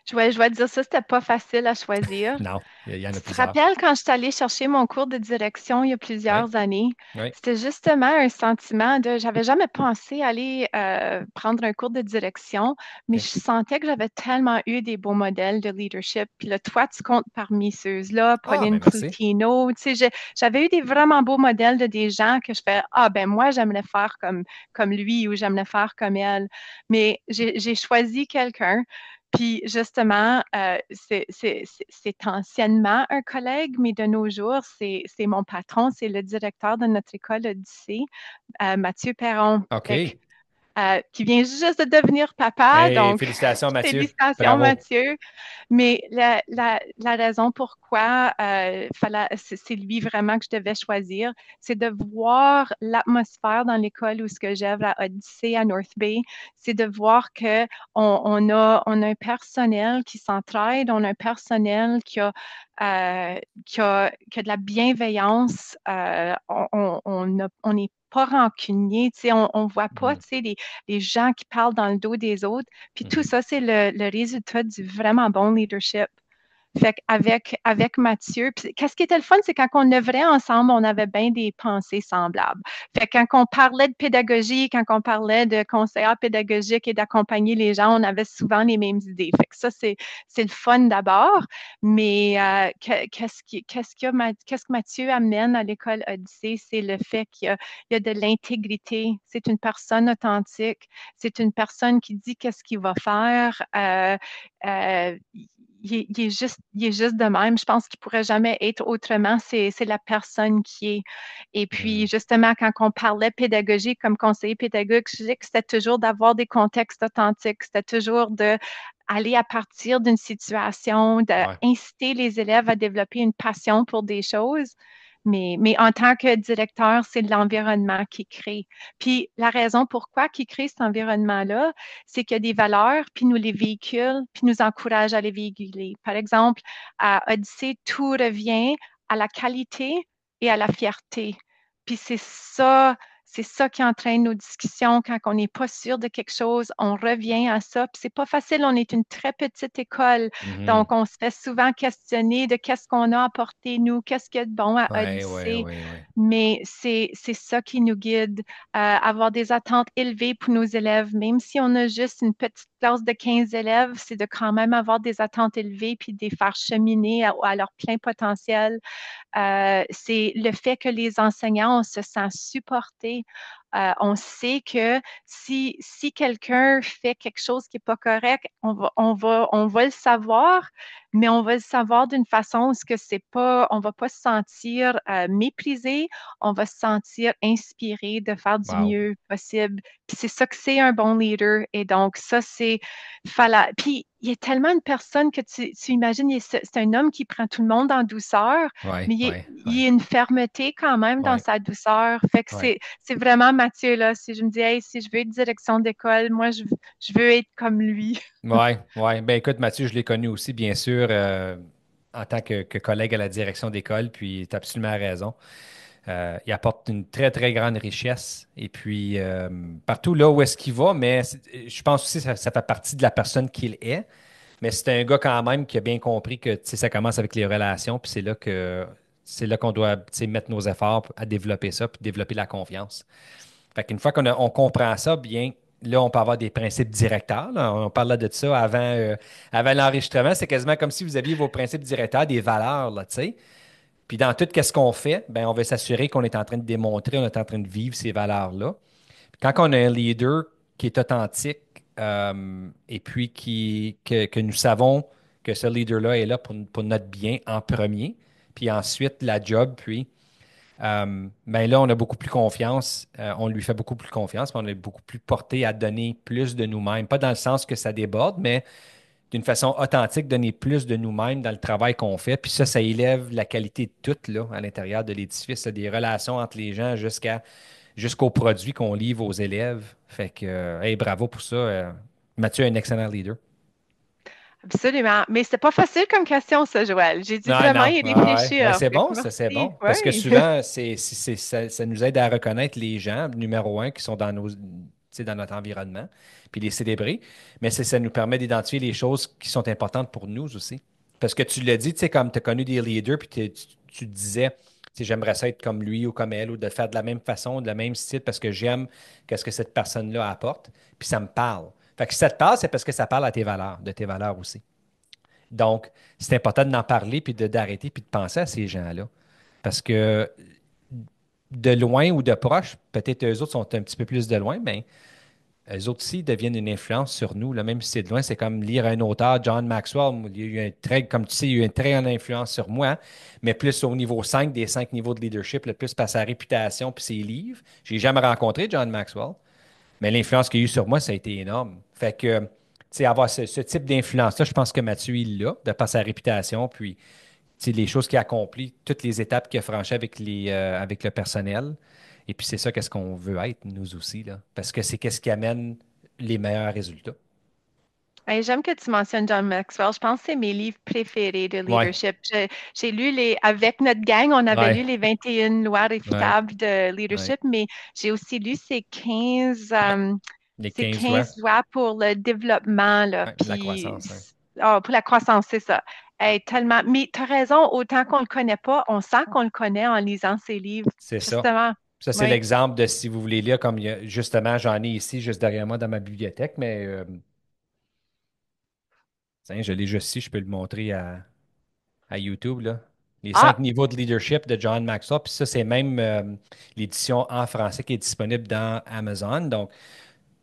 Je vais te dire ça, c'était pas facile à choisir. Non, il y en a Tu te plusieurs. rappelles quand je suis allée chercher mon cours de direction il y a Oui, plusieurs années? oui, C'était justement un sentiment de, j'avais jamais pensé aller prendre un cours de direction, mais OK. je sentais que j'avais tellement eu des beaux modèles de leadership. Puis là, toi, tu comptes parmi ceux-là, Ah, Pauline ben merci. Croutino. Tu sais, j'avais eu des vraiment beaux modèles de des gens que je fais, ah ben moi, j'aimerais faire comme lui ou j'aimerais faire comme elle. Mais j'ai choisi quelqu'un. Puis justement, c'est anciennement un collègue, mais de nos jours, c'est mon patron, c'est le directeur de notre école Odyssée, Mathieu Perron. Fait que OK. qui vient juste de devenir papa. Hey, Donc, félicitations, Mathieu. félicitations, Bravo. Mathieu. Mais la raison pourquoi c'est lui vraiment que je devais choisir, c'est de voir l'atmosphère dans l'école où ce que j'œuvre à Odyssée, à North Bay. C'est de voir que on a un personnel qui s'entraide, on a un personnel qui a de la bienveillance. On n'est pas rancunier, tu sais, on voit pas, Mhm, tu sais, les gens qui parlent dans le dos des autres. Puis tout mhm. ça, c'est le résultat du vraiment bon leadership. Fait qu'avec Mathieu, puis qu'est-ce qui était le fun, c'est quand on œuvrait ensemble, on avait bien des pensées semblables. Fait que quand on parlait de pédagogie, quand on parlait de conseillère pédagogique et d'accompagner les gens, on avait souvent les mêmes idées. Fait que ça, c'est le fun d'abord, mais qu'est-ce que Mathieu amène à l'école Odyssée, c'est le fait qu'il y a de l'intégrité. C'est une personne authentique, c'est une personne qui dit qu'est-ce qu'il va faire. il est juste de même. Je pense qu'il pourrait jamais être autrement. C'est la personne qui est. Et puis, Mhm. justement, quand on parlait pédagogie comme conseiller pédagogique, je disais que c'était toujours d'avoir des contextes authentiques. C'était toujours de aller à partir d'une situation, Ouais. d'inciter les élèves à développer une passion pour des choses. Mais en tant que directeur, c'est l'environnement qui crée. Puis la raison pourquoi qui crée cet environnement-là, c'est qu'il y a des valeurs, puis nous les véhicule, puis nous encourage à les véhiculer. Par exemple, à Odyssée, tout revient à la qualité et à la fierté. Puis c'est ça qui entraîne nos discussions quand on n'est pas sûr de quelque chose, on revient à ça. Puis c'est pas facile, on est une très petite école, Mhm. donc on se fait souvent questionner de qu'est-ce qu'on a apporté nous, qu'est-ce qu'il y a de bon à Ouais, ouais, Odyssée. ouais, ouais. Mais c'est ça qui nous guide, avoir des attentes élevées pour nos élèves. Même si on a juste une petite classe de 15 élèves, c'est de quand même avoir des attentes élevées puis de les faire cheminer à leur plein potentiel. C'est le fait que les enseignants, on se sent supportés. On sait que si quelqu'un fait quelque chose qui n'est pas correct, on va le savoir, mais on va le savoir d'une façon où ce que c'est pas, on va pas se sentir méprisé, on va se sentir inspiré de faire du Wow. mieux possible. Puis c'est ça que c'est un bon leader. Et donc, ça, c'est. Puis, il y a tellement de personnes que tu imagines, c'est un homme qui prend tout le monde en douceur, Ouais, mais ouais, il y a une fermeté quand même dans ouais, sa douceur. Fait que ouais. c'est vraiment Mathieu, là. Si je me dis, hey, si je veux être direction d'école, moi, je veux être comme lui. Ouais, ouais. Ben écoute, Mathieu, je l'ai connu aussi, bien sûr, en tant que collègue à la direction d'école, puis tu as absolument raison. Il apporte une très, très grande richesse. Et puis, partout là où est-ce qu'il va, mais je pense aussi que ça fait partie de la personne qu'il est. Mais c'est un gars quand même qui a bien compris que tu sais, ça commence avec les relations, puis c'est là qu'on doit tu sais, mettre nos efforts à développer ça, puis développer la confiance. Fait qu'une fois on comprend ça, bien, là, on peut avoir des principes directeurs. Là. On parlait de ça avant l'enregistrement. C'est quasiment comme si vous aviez vos principes directeurs, des valeurs, là, tu sais. Puis dans tout ce qu'on fait, ben, on veut s'assurer qu'on est en train de démontrer, on est en train de vivre ces valeurs-là. Puis quand on a un leader qui est authentique et puis que nous savons que ce leader-là est là pour notre bien en premier, puis ensuite la job, puis ben là, on a beaucoup plus confiance, on lui fait beaucoup plus confiance, puis on est beaucoup plus porté à donner plus de nous-mêmes. Pas dans le sens que ça déborde, mais d'une façon authentique, donner plus de nous-mêmes dans le travail qu'on fait. Puis ça élève la qualité de tout là, à l'intérieur de l'édifice, là, des relations entre les gens jusqu'aux produits qu'on livre aux élèves. Fait que, hey, bravo pour ça. Mathieu est un excellent leader. Absolument. Mais c'est pas facile comme question, ça, Joël. J'ai dû Non, vraiment non, y ouais. Ben, réfléchir. c'est Fait que bon, ça, c'est merci. bon. Parce que Oui. souvent, ça nous aide à reconnaître les gens, numéro un, qui sont tu sais, dans notre environnement, puis les célébrer. Mais ça nous permet d'identifier les choses qui sont importantes pour nous aussi. Parce que tu l'as dit, tu sais, comme tu as connu des leaders, puis tu te disais, tu sais, j'aimerais ça être comme lui ou comme elle, ou de faire de la même façon, de la même style, parce que j'aime qu'est-ce que cette personne-là apporte, puis ça me parle. Fait que si ça te parle, c'est parce que ça parle à tes valeurs, de tes valeurs aussi. Donc, c'est important d'en parler, puis d'arrêter, puis de penser à ces gens-là. Parce que de loin ou de proche, peut-être eux autres sont un petit peu plus de loin, mais eux autres aussi deviennent une influence sur nous. Là, même si c'est de loin, c'est comme lire un auteur, John Maxwell. Il y a eu un très, comme tu sais, il y a eu une très grande influence sur moi, mais plus au niveau 5 des 5 niveaux de leadership, le plus par sa réputation puis ses livres. J'ai jamais rencontré John Maxwell, mais l'influence qu'il a eue sur moi, ça a été énorme. Fait que, tu sais, avoir ce type d'influence-là, je pense que Mathieu, il l'a, de par sa réputation, puis tu sais, les choses qu'il a accomplies, toutes les étapes qu'il a franchies avec le personnel. Et puis c'est ça qu'est-ce qu'on veut être, nous aussi, là. Parce que c'est qu'est-ce qui amène les meilleurs résultats. Hey, j'aime que tu mentionnes John Maxwell. Je pense que c'est mes livres préférés de Ouais, leadership. J'ai lu avec notre gang, on avait lu ouais, les 21 lois ouais, réfutables de ouais, leadership, mais j'ai aussi lu ouais. Les ces 15 lois, 15 lois pour le développement, là. ouais, la Puis, croissance, ouais. pour la croissance, c'est ça. Hey, tellement. Mais tu as raison, autant qu'on le connaît pas, on sent qu'on le connaît en lisant ses livres. C'est ça. Justement. Ça, c'est Oui. l'exemple de si vous voulez lire, comme justement, j'en ai ici, juste derrière moi dans ma bibliothèque, mais tiens, je l'ai juste ici, je peux le montrer à YouTube, là. Les cinq Ah, niveaux de leadership de John Maxwell. Puis ça, c'est même l'édition en français qui est disponible dans Amazon. Donc,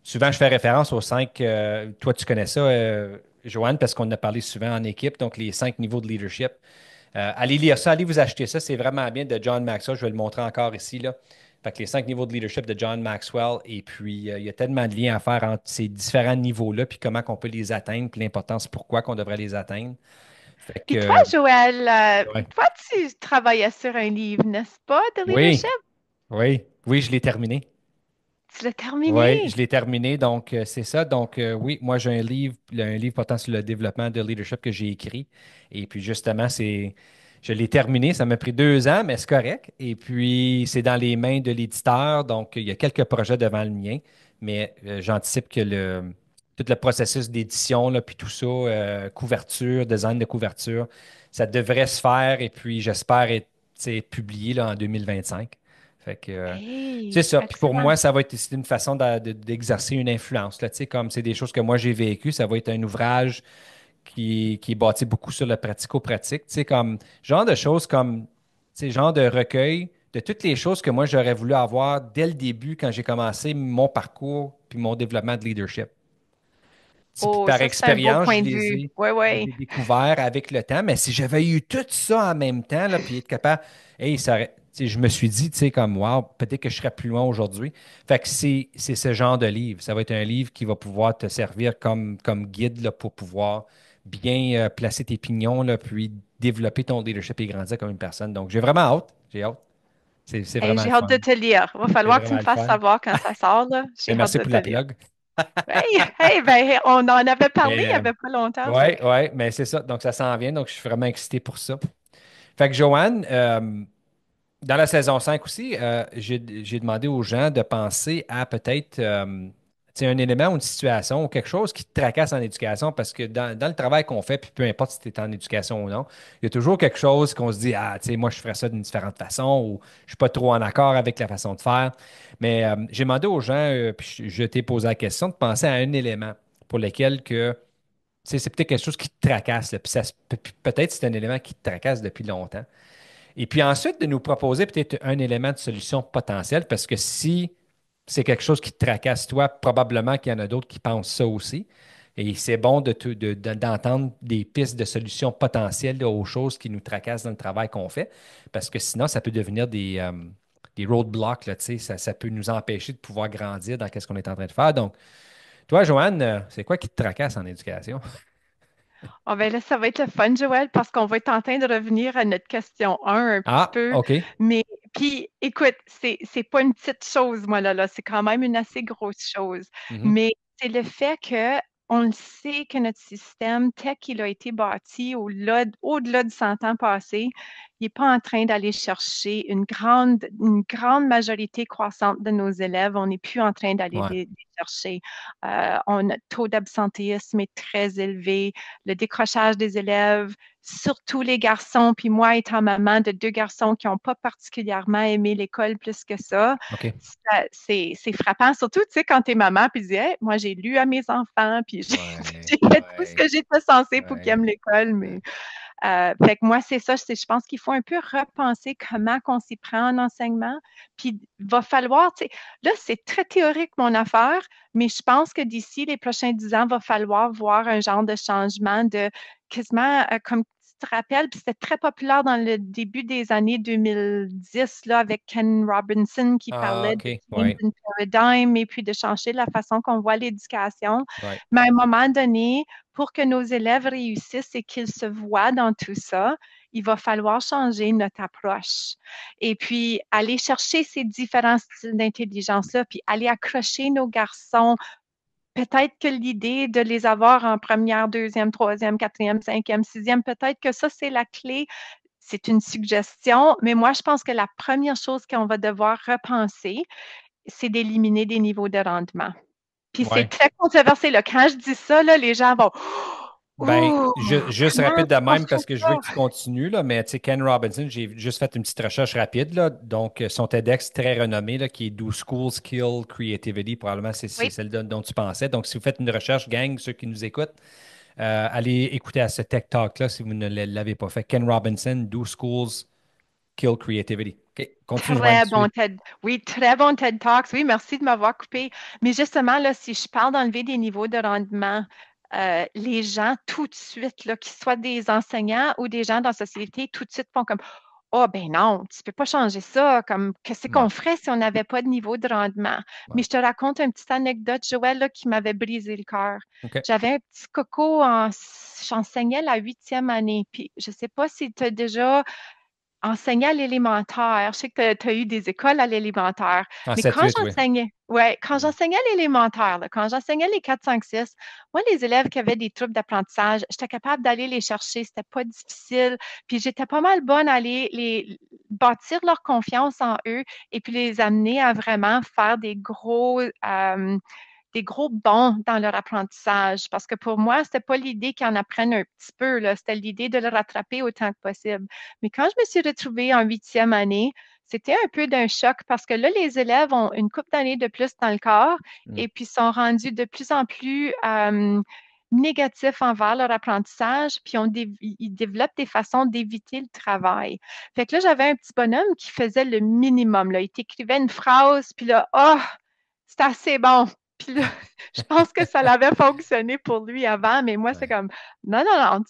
souvent, je fais référence aux cinq. Toi, tu connais ça, Joanne, parce qu'on en a parlé souvent en équipe, donc les 5 niveaux de leadership. Allez lire ça, allez vous acheter ça, c'est vraiment bien de John Maxwell. Je vais le montrer encore ici, là. Fait que les 5 niveaux de leadership de John Maxwell, et puis il y a tellement de liens à faire entre ces différents niveaux-là, puis comment qu'on peut les atteindre, puis l'importance pourquoi qu'on devrait les atteindre. Fait Et toi, que, Joël, ouais. toi, tu travaillais sur un livre, n'est-ce pas, de Oui, leadership? oui, oui, je l'ai terminé. Tu l'as terminé. Oui, je l'ai terminé, donc c'est ça. Donc oui, moi j'ai un livre portant sur le développement de leadership que j'ai écrit. Et puis justement, je l'ai terminé. Ça m'a pris 2 ans, mais c'est correct. Et puis c'est dans les mains de l'éditeur, donc il y a quelques projets devant le mien, mais j'anticipe que tout le processus d'édition, là, puis tout ça, couverture, design de couverture, ça devrait se faire. Et puis j'espère être, tu sais, publié là, en 2025. Fait que c'est Hey, ça. Puis pour excellent. moi, ça va être aussi une façon d'exercer une influence. Là, tu sais, comme c'est des choses que moi j'ai vécues, ça va être un ouvrage qui est bâti beaucoup sur le pratico-pratique. Tu sais, comme genre de choses comme, tu sais, genre de recueil de toutes les choses que moi j'aurais voulu avoir dès le début quand j'ai commencé mon parcours puis mon développement de leadership. Puis Oh, par ça, c'est un beau expérience, point de vue. Oui, je les oui. ai découverts avec le temps. Mais si j'avais eu tout ça en même temps, là, puis être capable, hey, tu sais, je me suis dit, tu sais, comme, wow, peut-être que je serais plus loin aujourd'hui. Fait que c'est ce genre de livre. Ça va être un livre qui va pouvoir te servir comme guide là, pour pouvoir bien placer tes pignons, là, puis développer ton leadership et grandir comme une personne. Donc, j'ai vraiment hâte. J'ai hâte. C'est Hey, vraiment j'ai le hâte fun. de te lire. Il va C'est falloir que tu vraiment me le fasses fun. savoir quand ça sort, là. Et J'ai hâte merci de pour te la lire. plug. Hey, hey, ben, on en avait parlé il Mais n'y avait pas longtemps, ouais, fait ouais, mais c'est ça. Donc, ça s'en vient. Donc, je suis vraiment excité pour ça. Fait que, Joanne, dans la saison 5 aussi, j'ai demandé aux gens de penser à peut-être tu sais, un élément ou une situation ou quelque chose qui te tracasse en éducation parce que dans le travail qu'on fait, puis peu importe si tu es en éducation ou non, il y a toujours quelque chose qu'on se dit, ah, tu sais, moi, je ferais ça d'une différente façon ou je suis pas trop en accord avec la façon de faire. Mais j'ai demandé aux gens, puis je t'ai posé la question, de penser à un élément pour lequel que, tu sais, c'est peut-être quelque chose qui te tracasse, là, puis puis peut-être c'est un élément qui te tracasse depuis longtemps. Et puis ensuite, de nous proposer peut-être un élément de solution potentielle, parce que si c'est quelque chose qui te tracasse, toi, probablement qu'il y en a d'autres qui pensent ça aussi. Et c'est bon d'entendre des pistes de solutions potentielles là, aux choses qui nous tracassent dans le travail qu'on fait, parce que sinon, ça peut devenir des roadblocks, là, tu sais, ça peut nous empêcher de pouvoir grandir dans ce qu'on est en train de faire. Donc, toi, Joanne, c'est quoi qui te tracasse en éducation? oh, ben là, ça va être le fun, Joël, parce qu'on va être en train de revenir à notre question un petit Ah, peu. OK. Mais, puis, écoute, c'est pas une petite chose, moi, là, c'est quand même une assez grosse chose. Mhm. Mais c'est le fait que on le sait que notre système, tel qu'il a été bâti au-delà de 100 ans passés, il n'est pas en train d'aller chercher une grande majorité croissante de nos élèves. On n'est plus en train d'aller Ouais, les chercher. Notre taux d'absentéisme est très élevé, le décrochage des élèves, surtout les garçons. Puis moi, étant maman de 2 garçons qui n'ont pas particulièrement aimé l'école plus que ça, OK. c'est frappant. Surtout, tu sais, quand tu es maman, puis tu dis, hey, moi, j'ai lu à mes enfants, puis j'ai Ouais, j'ai fait tout ce ouais, que j'étais censée pour qu'ils ouais. aiment l'école. Ouais. Mais fait que moi, c'est ça. Je pense qu'il faut un peu repenser comment qu'on s'y prend en enseignement. Puis il va falloir, tu sais, là, c'est très théorique, mon affaire, mais je pense que d'ici les prochains 10 ans, il va falloir voir un genre de changement de quasiment comme tu te rappelles, puis c'était très populaire dans le début des années 2010, là, avec Ken Robinson qui Ah, parlait de OK. change Ouais, in paradigm et puis de changer la façon qu'on voit l'éducation. ouais. Mais à un moment donné, pour que nos élèves réussissent et qu'ils se voient dans tout ça, il va falloir changer notre approche. Et puis, aller chercher ces différents styles d'intelligence-là, puis aller accrocher nos garçons. Peut-être que l'idée de les avoir en première, deuxième, troisième, quatrième, cinquième, sixième, peut-être que ça, c'est la clé. C'est une suggestion, mais moi, je pense que la première chose qu'on va devoir repenser, c'est d'éliminer des niveaux de rendement. Puis c'est Ouais. très controversé, là. Quand je dis ça, là, les gens vont Ben, ouh, juste comment rapide de tu même penserais parce que je veux ça? que tu continues, là, mais tu sais, Ken Robinson, j'ai juste fait une petite recherche rapide, là, donc son TEDx très renommé, là, qui est Do Schools Kill Creativity, probablement c'est Oui, celle dont tu pensais. Donc, si vous faites une recherche, gang, ceux qui nous écoutent, allez écouter à ce Tech Talk-là si vous ne l'avez pas fait. Ken Robinson, Do Schools Kill Creativity. OK, continue, Joanne, très tu bon TED. Oui, très bon TED Talks. Oui, merci de m'avoir coupé. Mais justement, là, si je parle d'enlever des niveaux de rendement, les gens tout de suite, là, qu'ils soient des enseignants ou des gens dans la société, tout de suite font comme oh, ben non, tu peux pas changer ça. Comme, qu'est-ce Ouais, qu'on ferait si on n'avait pas de niveau de rendement? Mais ouais. je te raconte une petite anecdote, Joël, là, qui m'avait brisé le cœur. OK. J'avais un petit coco, j'enseignais la 8e année. Puis je sais pas si tu as déjà enseigner à l'élémentaire. Je sais que tu as eu des écoles à l'élémentaire, En mais 7-8, oui. quand Mm. j'enseignais à l'élémentaire, là, quand j'enseignais les 4, 5, 6, moi, les élèves qui avaient des troubles d'apprentissage, j'étais capable d'aller les chercher. C'était pas difficile. Puis j'étais pas mal bonne à les bâtir leur confiance en eux et puis les amener à vraiment faire des gros bons dans leur apprentissage. Parce que pour moi, c'était pas l'idée qu'ils en apprennent un petit peu, là. C'était l'idée de le rattraper autant que possible. Mais quand je me suis retrouvée en 8e année, c'était un peu d'un choc parce que là, les élèves ont une couple d'années de plus dans le corps Mm. et puis sont rendus de plus en plus négatifs envers leur apprentissage, puis ils développent des façons d'éviter le travail. Fait que là, j'avais un petit bonhomme qui faisait le minimum, là. Il t'écrivait une phrase, puis là, oh, c'est assez bon. Puis là, je pense que ça l'avait fonctionné pour lui avant, mais moi, c'est Ouais. comme, non, non, non,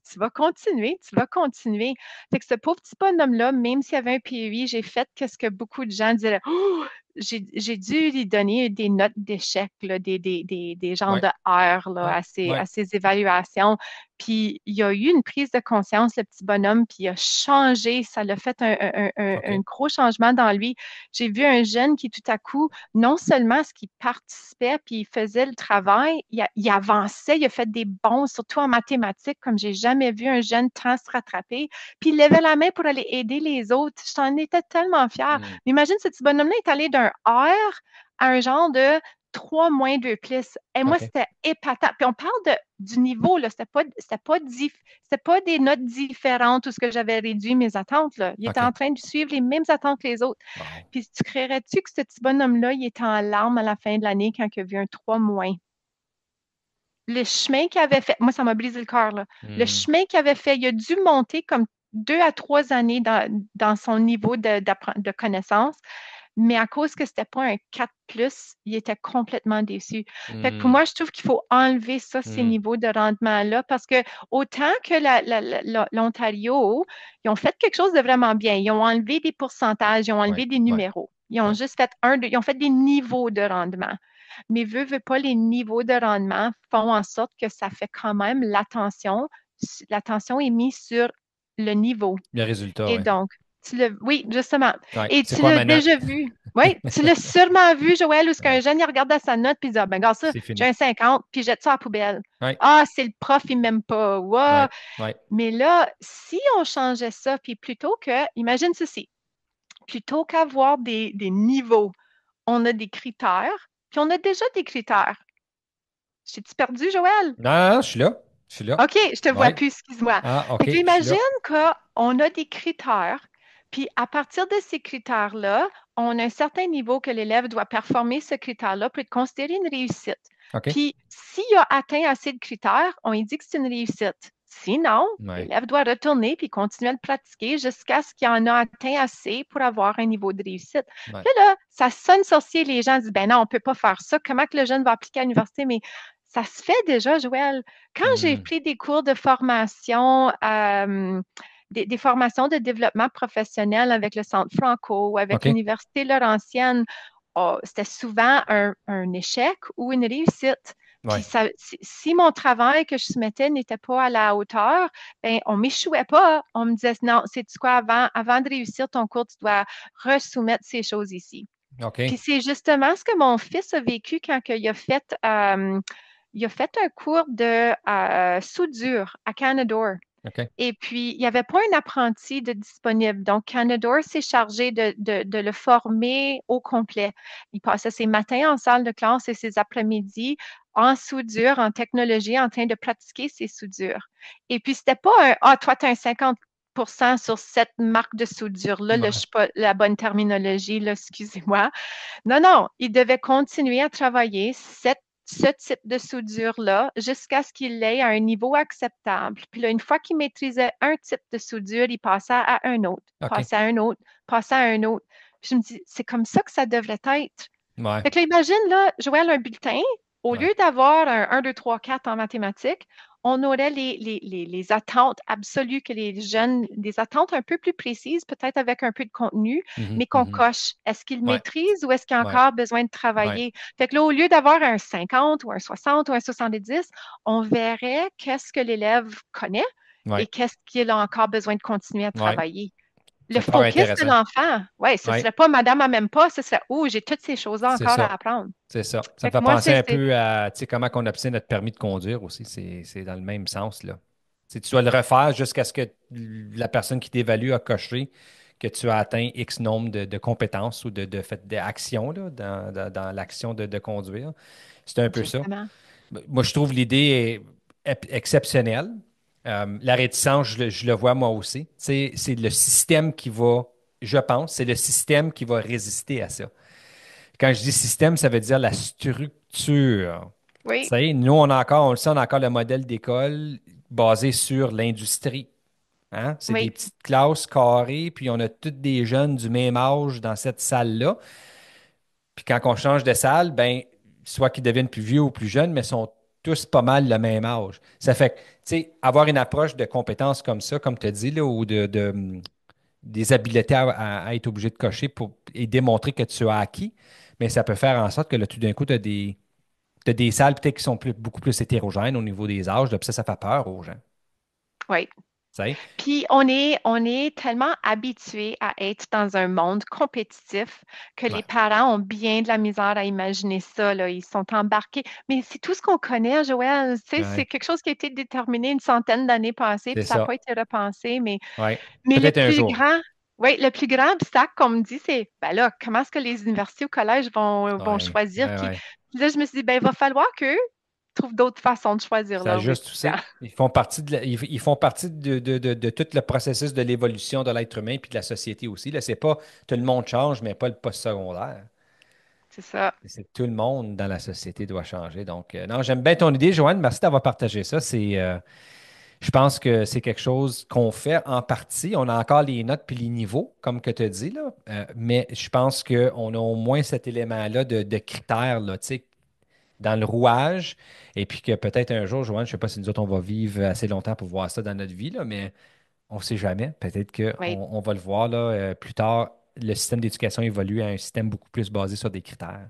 tu vas continuer, tu vas continuer. Fait que ce pauvre petit bonhomme-là, même s'il y avait un PEI, j'ai fait ce que beaucoup de gens diraient, oh, j'ai dû lui donner des notes d'échec, là, des genres Ouais. de R là, Ah, à ouais. ses évaluations. Puis il y a eu une prise de conscience, le petit bonhomme, puis il a changé. Ça l'a fait un OK. gros changement dans lui. J'ai vu un jeune qui, tout à coup, non seulement ce qu'il participait, puis il faisait le travail, il avançait, il a fait des bons, surtout en mathématiques, comme j'ai jamais vu un jeune tant se rattraper. Puis il levait la main pour aller aider les autres. J'en étais tellement fière. Mm. Mais imagine, ce petit bonhomme-là est allé d'un R à un genre de 3 moins 2 plus. Et moi, OK. c'était épatant. Puis on parle du niveau, là. C'était pas des notes différentes ou ce que j'avais réduit mes attentes, là. Il était OK. en train de suivre les mêmes attentes que les autres. Wow. Puis tu créerais-tu que ce petit bonhomme-là, il était en larmes à la fin de l'année quand il a vu un 3 moins? Le chemin qu'il avait fait, moi, ça m'a brisé le cœur, là. Le Mm. chemin qu'il avait fait, il a dû monter comme 2 à 3 années dans son niveau de connaissance, mais à cause que c'était pas un 4 plus, il était complètement déçu. Fait que pour Mm. moi, je trouve qu'il faut enlever ça, ces Mm. niveaux de rendement-là, parce que autant que l'Ontario, ils ont fait quelque chose de vraiment bien. Ils ont enlevé des pourcentages, ils ont Ouais. enlevé des Ouais. numéros. Ils ont Ouais. juste fait ils ont fait des niveaux de rendement. Mais veut pas, les niveaux de rendement font en sorte que ça fait quand même l'attention est mise sur le niveau. Le résultat, Et ouais. donc, oui, justement. Ouais. Et C'est tu quoi l'as maintenant? déjà vu. Oui, tu l'as sûrement vu, Joël, où ce qu'un Ouais. jeune, il regarde à sa note, puis il dit, ah, ben, regarde ça, C'est j'ai fini. un 50, puis jette ça à la poubelle. Ouais. Ah, c'est le prof, il m'aime pas. Ouah. Ouais. Ouais. Mais là, si on changeait ça, puis imagine ceci, plutôt qu'avoir des niveaux, on a des critères, puis on a déjà des critères. J'ai-tu perdu, Joël? Non, non, non, je suis là. Je suis là. OK, je te vois Ouais. plus, excuse-moi. Ah, Fait OK, que je suis imagine là. qu'on a des critères, puis à partir de ces critères-là, on a un certain niveau que l'élève doit performer ce critère-là pour être considéré une réussite. OK. Puis s'il a atteint assez de critères, on lui dit que c'est une réussite. Sinon, Ouais. l'élève doit retourner puis continuer à le pratiquer jusqu'à ce qu'il en a atteint assez pour avoir un niveau de réussite. Ouais. Puis là, ça sonne sorcier, les gens disent, ben non, on ne peut pas faire ça. Comment que le jeune va appliquer à l'université? Mais ça se fait déjà, Joël. Quand j'ai Mm. pris des cours de formation, des formations de développement professionnel avec le Centre Franco ou avec OK. l'Université Laurentienne, oh, c'était souvent un échec ou une réussite. Puis Ouais. si mon travail que je soumettais n'était pas à la hauteur, ben, on m'échouait pas. On me disait, non, c'est-tu quoi, avant de réussir ton cours, tu dois resoumettre ces choses ici. Puis OK. c'est justement ce que mon fils a vécu quand il a fait un cours de soudure à Canadore. OK. Et puis, il n'y avait pas un apprenti de disponible. Donc, Canadore s'est chargé de le former au complet. Il passait ses matins en salle de classe et ses après-midi en soudure, en technologie, en train de pratiquer ses soudures. Et puis, c'était pas ah, toi, tu as un 50% sur cette marque de soudure-là. Là, je Ouais. sais pas la bonne terminologie, là, excusez-moi. Non, non, il devait continuer à travailler ce type de soudure-là jusqu'à ce qu'il l'ait à un niveau acceptable. Puis là, une fois qu'il maîtrisait un type de soudure, il passait à un autre, OK. passait à un autre, passait à un autre. Puis je me dis, c'est comme ça que ça devrait être. Ouais. Fait que là, imagine, là, Joël, un bulletin. Au Ouais. lieu d'avoir un 1, 2, 3, 4 en mathématiques, on aurait les attentes absolues que les jeunes, des attentes un peu plus précises, peut-être avec un peu de contenu, Mhm, mais qu'on mhm. coche. Est-ce qu'ils Ouais, maîtrisent ou est-ce qu'il y a ouais, encore besoin de ouais, travailler? Fait que là, au lieu d'avoir un 50 ou un 60 ou un 70, on verrait qu'est-ce que l'élève connaît et ouais, qu'est-ce qu'il a encore besoin de continuer à ouais. travailler. Le Ça pourrait être focus de intéressant. l'enfant, ouais, ce Ouais, serait pas Madame elle m'aime pas, ce serait oh, j'ai toutes ces choses-là c'est encore à ça. apprendre. C'est ça. Ça Fait me que fait moi, penser c'est, un c'est, peu à, tu sais, comment on obtient notre permis de conduire aussi. C'est dans le même sens, là. Tu dois le refaire jusqu'à ce que la personne qui t'évalue a coché que tu as atteint X nombre de compétences ou de fait d'actions là, dans l'action de conduire. C'est un peu ça. justement, Moi, je trouve l'idée exceptionnelle. La réticence, je le vois moi aussi. Tu sais, c'est le système qui va, je pense, c'est le système qui va résister à ça. Quand je dis système, ça veut dire la structure. Tu oui, sais, nous, on a encore, on le sait, on a encore le modèle d'école basé sur l'industrie. Hein? C'est des oui, petites classes carrées, puis on a tous des jeunes du même âge dans cette salle-là. Puis quand on change de salle, ben, soit qu'ils deviennent plus vieux ou plus jeunes, mais sont tous pas mal le même âge. Ça fait que, tu sais, avoir une approche de compétences comme ça, comme tu as dit, là, ou des habiletés à être obligé de cocher et démontrer que tu as acquis, mais ça peut faire en sorte que là, tout d'un coup, tu as t'as des salles peut-être qui sont beaucoup plus hétérogènes au niveau des âges, là, puis ça fait peur aux gens. oui. Tu sais? Puis on est tellement habitué à être dans un monde compétitif que les Ouais. parents ont bien de la misère à imaginer ça, là. Ils sont embarqués. Mais c'est tout ce qu'on connaît, Joël. Tu sais, c'est Ouais. quelque chose qui a été déterminé une centaine d'années passées, C'est puis ça n'a ça. pas été repensé. Ouais. Mais le Peut-être un plus jour. grand, oui, le plus grand obstacle qu'on me dit, c'est, ben là, comment est-ce que les universités ou collèges vont Ouais. choisir? Ouais, Puis ouais. là, je me suis dit, ben, il va falloir qu'eux trouvent d'autres façons de choisir Ça leurs ajuste étudiants. aussi. Ils font partie ils font partie de tout le processus de l'évolution de l'être humain puis de la société aussi. Là, c'est pas tout le monde change, mais pas le post-secondaire. C'est ça. C'est tout le monde dans la société doit changer. Donc, non, j'aime bien ton idée, Joanne. Merci d'avoir partagé ça. Je pense que c'est quelque chose qu'on fait en partie. On a encore les notes puis les niveaux, comme que tu as dit, là. Mais je pense qu'on a au moins cet élément-là de critères, là, tu sais, dans le rouage. Et puis que peut-être un jour, Joanne, je ne sais pas si nous autres, on va vivre assez longtemps pour voir ça dans notre vie, là, mais on ne sait jamais. Peut-être qu'on Oui. on va le voir là, plus tard. Le système d'éducation évolue à un système beaucoup plus basé sur des critères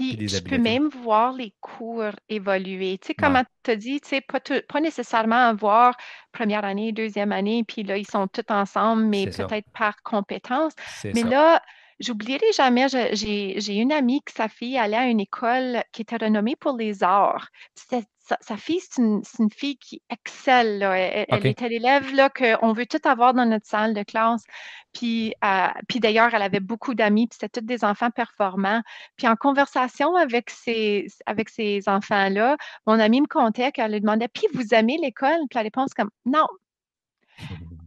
puis Puis, des je peux habiletés. même voir les cours évoluer. Tu sais, Ouais, comme tu as dit, tu sais, pas nécessairement avoir première année, deuxième année, puis là, ils sont tous ensemble, mais c'est ça. peut-être par compétence. C'est Mais ça. là, j'oublierai jamais, j'ai une amie que sa fille allait à une école qui était renommée pour les arts. Sa fille, c'est une fille qui excelle, là. Elle OK. était l'élève là, qu'on veut tout avoir dans notre salle de classe. Puis d'ailleurs, elle avait beaucoup d'amis, puis c'était tous des enfants performants. Puis en conversation avec ces enfants-là, mon amie me contait qu'elle lui demandait, puis vous aimez l'école? Puis la réponse comme, non,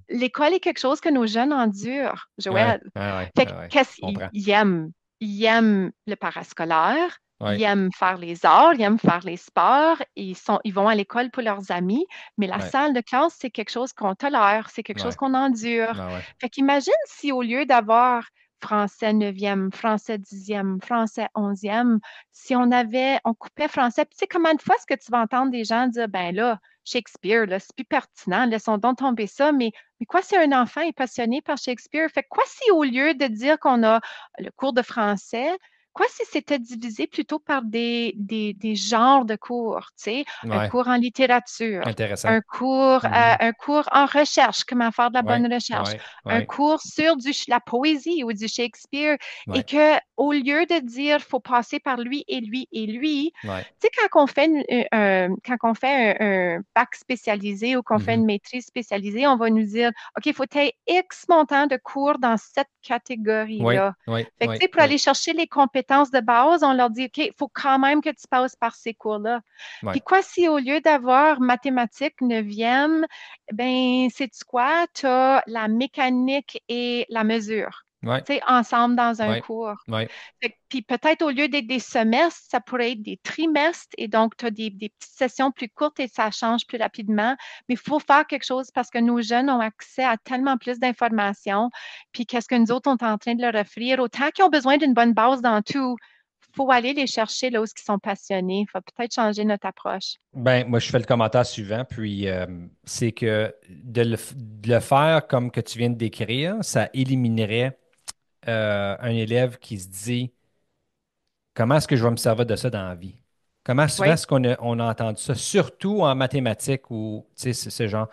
l'école est quelque chose que nos jeunes endurent, Ouais, Joël. ouais, ouais, Fait que ouais, ouais. qu'est-ce Je comprends. qu'ils aiment? Ils aiment le parascolaire, ils Ouais, aiment faire les arts, ils aiment faire les sports, ils vont à l'école pour leurs amis, mais la ouais, salle de classe, c'est quelque chose qu'on tolère, c'est quelque chose ouais, qu'on endure. ouais, ouais. Fait qu'imagine si au lieu d'avoir français 9e, français 10e, français 11e, si on coupait français, puis tu sais, combien de fois est-ce que tu vas entendre des gens dire, ben là, Shakespeare, là, c'est plus pertinent, laissons donc tomber ça, mais quoi si un enfant est passionné par Shakespeare? Fait que quoi si au lieu de dire qu'on a le cours de français, quoi si c'était divisé plutôt par des genres de cours, tu sais, un Ouais, cours en littérature, intéressant. un un cours en recherche, comment faire de la Ouais, bonne recherche, ouais, un ouais, cours sur la poésie ou du Shakespeare, et ouais, que au lieu de dire faut passer par lui et lui et lui, ouais. tu sais, quand on fait un bac spécialisé ou qu'on fait Mhm. une maîtrise spécialisée, on va nous dire, OK, il faut que X montant de cours dans cette Ouais, catégorie-là. ouais, Fait que, tu ouais, sais, pour aller ouais, chercher les compétences de base, on leur dit, OK, il faut quand même que tu passes par ces cours-là. Puis ouais, quoi si au lieu d'avoir mathématiques neuvième, ben, sais-tu quoi? Tu as la mécanique et la mesure, ouais, tu sais, ensemble dans un ouais, cours. ouais, Puis peut-être au lieu d'être des semestres, ça pourrait être des trimestres et donc tu as des petites sessions plus courtes et ça change plus rapidement. Mais il faut faire quelque chose parce que nos jeunes ont accès à tellement plus d'informations. Puis qu'est-ce que nous autres, on est en train de leur offrir? Autant qu'ils ont besoin d'une bonne base dans tout, faut aller les chercher là où ils sont passionnés. Il faut peut-être changer notre approche. Ben, moi, je fais le commentaire suivant, puis c'est que de le faire comme que tu viens de décrire, ça éliminerait un élève qui se dit comment est-ce que je vais me servir de ça dans la vie? Comment souvent Oui, est-ce on a entendu ça, surtout en mathématiques ou ce genre.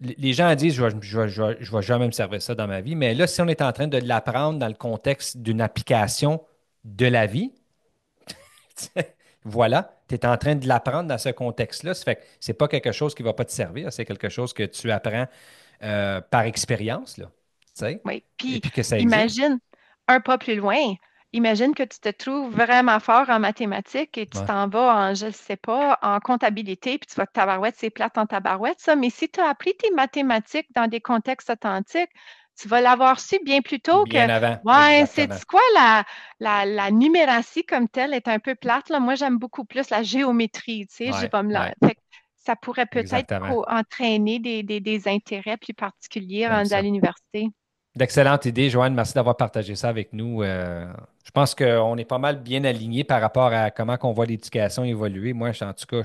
Les gens disent je vais jamais me servir de ça dans ma vie, mais là, si on est en train de l'apprendre dans le contexte d'une application de la vie, voilà, tu es en train de l'apprendre dans ce contexte-là. Ça fait que c'est pas quelque chose qui ne va pas te servir, c'est quelque chose que tu apprends par expérience, là, tu sais, oui. et Puis, puis que ça existe. imagine un pas plus loin. Imagine que tu te trouves vraiment fort en mathématiques et tu Ouais. t'en vas en, je ne sais pas, en comptabilité, puis tu vas tabarouette, c'est plate en tabarouette, ça. Mais si tu as appris tes mathématiques dans des contextes authentiques, tu vas l'avoir su bien plus tôt que, Bien avant, ouais, c'est exactement. quoi, la numératie comme telle est un peu plate, là. Moi, j'aime beaucoup plus la géométrie, tu sais, je Ouais, vais me ouais, fait que ça pourrait peut-être exactement. entraîner des intérêts plus particuliers J'aime rendus à ça. l'université. D'excellentes idées, Joanne. Merci d'avoir partagé ça avec nous. Je pense qu'on est pas mal bien alignés par rapport à comment on voit l'éducation évoluer. Moi, en tout cas,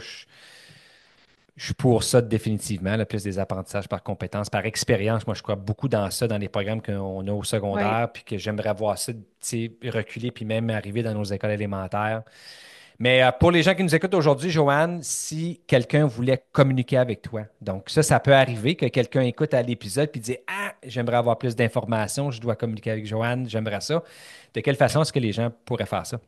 je suis pour ça définitivement, là, plus des apprentissages par compétences, par expérience. Moi, je crois beaucoup dans ça, dans les programmes qu'on a au Oui. secondaire, puis que j'aimerais voir ça, tu sais, reculer, puis même arriver dans nos écoles élémentaires. Mais pour les gens qui nous écoutent aujourd'hui, Joanne, si quelqu'un voulait communiquer avec toi, donc ça peut arriver que quelqu'un écoute à l'épisode puis dit ah, j'aimerais avoir plus d'informations, je dois communiquer avec Joanne, j'aimerais ça. De quelle façon est-ce que les gens pourraient faire ça?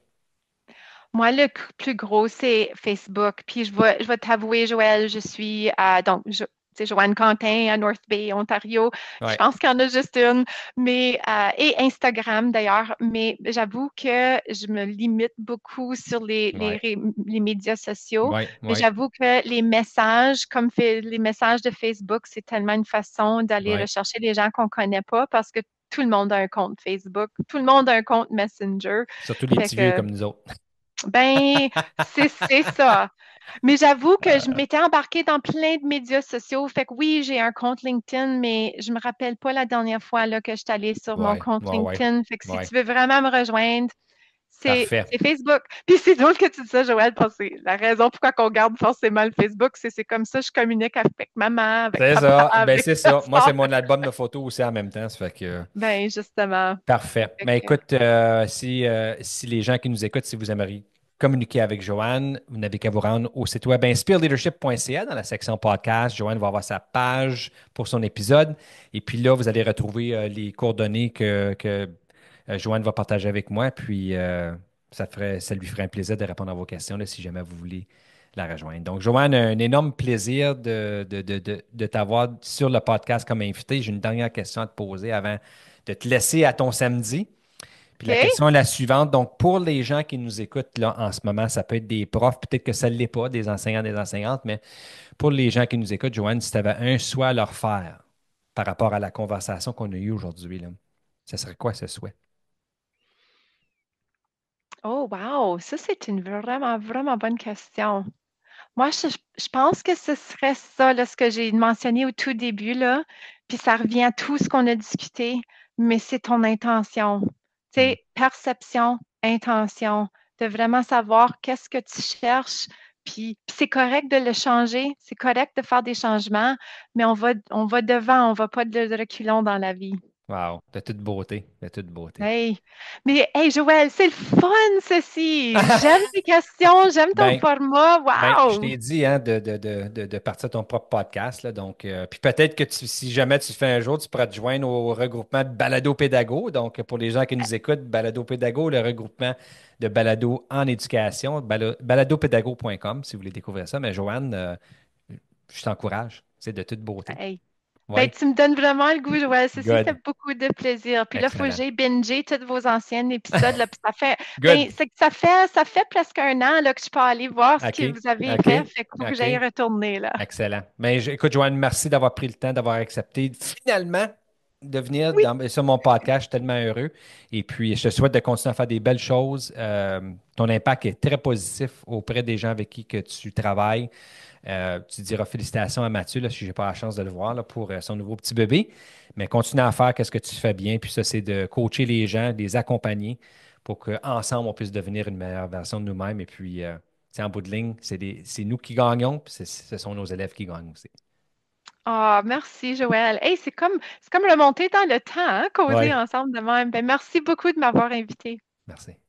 Moi, le plus gros, c'est Facebook. Puis je vais t'avouer, Joël, je suis c'est Joanne Quentin à North Bay, Ontario. Je Ouais, pense qu'il y en a juste une, mais et Instagram d'ailleurs. Mais j'avoue que je me limite beaucoup sur ouais, les médias sociaux. ouais, Mais ouais, j'avoue que les messages, comme les messages de Facebook, c'est tellement une façon d'aller ouais. rechercher les gens qu'on connaît pas parce que tout le monde a un compte Facebook, tout le monde a un compte Messenger. Surtout les Fait petits vieux que comme nous autres. ben, c'est ça. Mais j'avoue que je m'étais embarquée dans plein de médias sociaux. Fait que oui, j'ai un compte LinkedIn, mais je me rappelle pas la dernière fois là, que je suis allée sur mon Ouais, compte ouais, ouais, LinkedIn. Fait que si ouais. tu veux vraiment me rejoindre, Parfait. c'est Facebook. Puis c'est drôle que tu dis ça, Joël, parce que la raison pourquoi on garde forcément le Facebook, c'est comme ça, je communique avec maman, avec C'est papa, ça. Ben, avec c'est ma ça. Moi, c'est soeur. mon album de photos aussi en même temps. Ça fait que. Ben, justement. Parfait. Fait Ben, que, écoute, si les gens qui nous écoutent, si vous aimeriez communiquer avec Joanne, vous n'avez qu'à vous rendre au site web inspireleadership.ca dans la section podcast. Joanne va avoir sa page pour son épisode. Et puis là, vous allez retrouver les coordonnées que Joanne va partager avec moi. Puis ça lui ferait un plaisir de répondre à vos questions là, si jamais vous voulez la rejoindre. Donc, Joanne, un énorme plaisir de t'avoir sur le podcast comme invité. J'ai une dernière question à te poser avant de te laisser à ton samedi. Puis la OK. question est la suivante. Donc, pour les gens qui nous écoutent là en ce moment, ça peut être des profs, peut-être que ça ne l'est pas, des enseignants, des enseignantes, mais pour les gens qui nous écoutent, Joanne, si tu avais un souhait à leur faire par rapport à la conversation qu'on a eue aujourd'hui, là, ce serait quoi ce souhait? Oh, wow! Ça, c'est une vraiment, vraiment bonne question. Moi, je pense que ce serait ça, là, ce que j'ai mentionné au tout début, là, puis ça revient à tout ce qu'on a discuté, mais c'est ton intention. Tu Hmm. sais, perception, intention, de vraiment savoir qu'est-ce que tu cherches, puis c'est correct de le changer, c'est correct de faire des changements, mais on va devant, on va pas de reculons dans la vie. Wow, de toute beauté, de toute beauté. Hey, mais hey, Joël, c'est le fun, ceci! J'aime tes questions, j'aime ton Ben, format, Ben, je wow! t'ai dit hein, de partir ton propre podcast. Là, donc, puis peut-être que si jamais tu le fais un jour, tu pourras te joindre au regroupement de Balado Pédago. Donc, pour les gens qui nous écoutent, Balado Pédago, le regroupement de balado en éducation, baladopédago.com si vous voulez découvrir ça. Mais Joanne, je t'encourage. C'est de toute beauté. Hey. Ben, Oui, tu me donnes vraiment le goût, Joël. Ceci fait good. beaucoup de plaisir. Puis là, il faut que Excellent. j'aille binger tous vos anciens épisodes. Là, puis Good. c'est que ça fait presque un an là, que je peux aller voir ce OK. que vous avez OK. fait. Fait qu'il faut que j'aille OK. retourner là. Excellent. Mais écoute, Joanne, merci d'avoir pris le temps, d'avoir accepté finalement de venir Oui. sur mon podcast. Je suis tellement heureux. Et puis, je te souhaite de continuer à faire des belles choses. Ton impact est très positif auprès des gens avec qui que tu travailles. Tu diras félicitations à Mathieu, là, si je n'ai pas la chance de le voir là, pour son nouveau petit bébé. Mais continue à faire ce que tu fais bien. Puis ça, c'est de coacher les gens, de les accompagner pour qu'ensemble, on puisse devenir une meilleure version de nous-mêmes. Et puis, en bout de ligne, c'est nous qui gagnons, puis ce sont nos élèves qui gagnent aussi. Ah, merci, Joël. Hey, c'est comme remonter dans le temps, hein, causer Oui, ensemble de même. Ben, merci beaucoup de m'avoir invité. merci.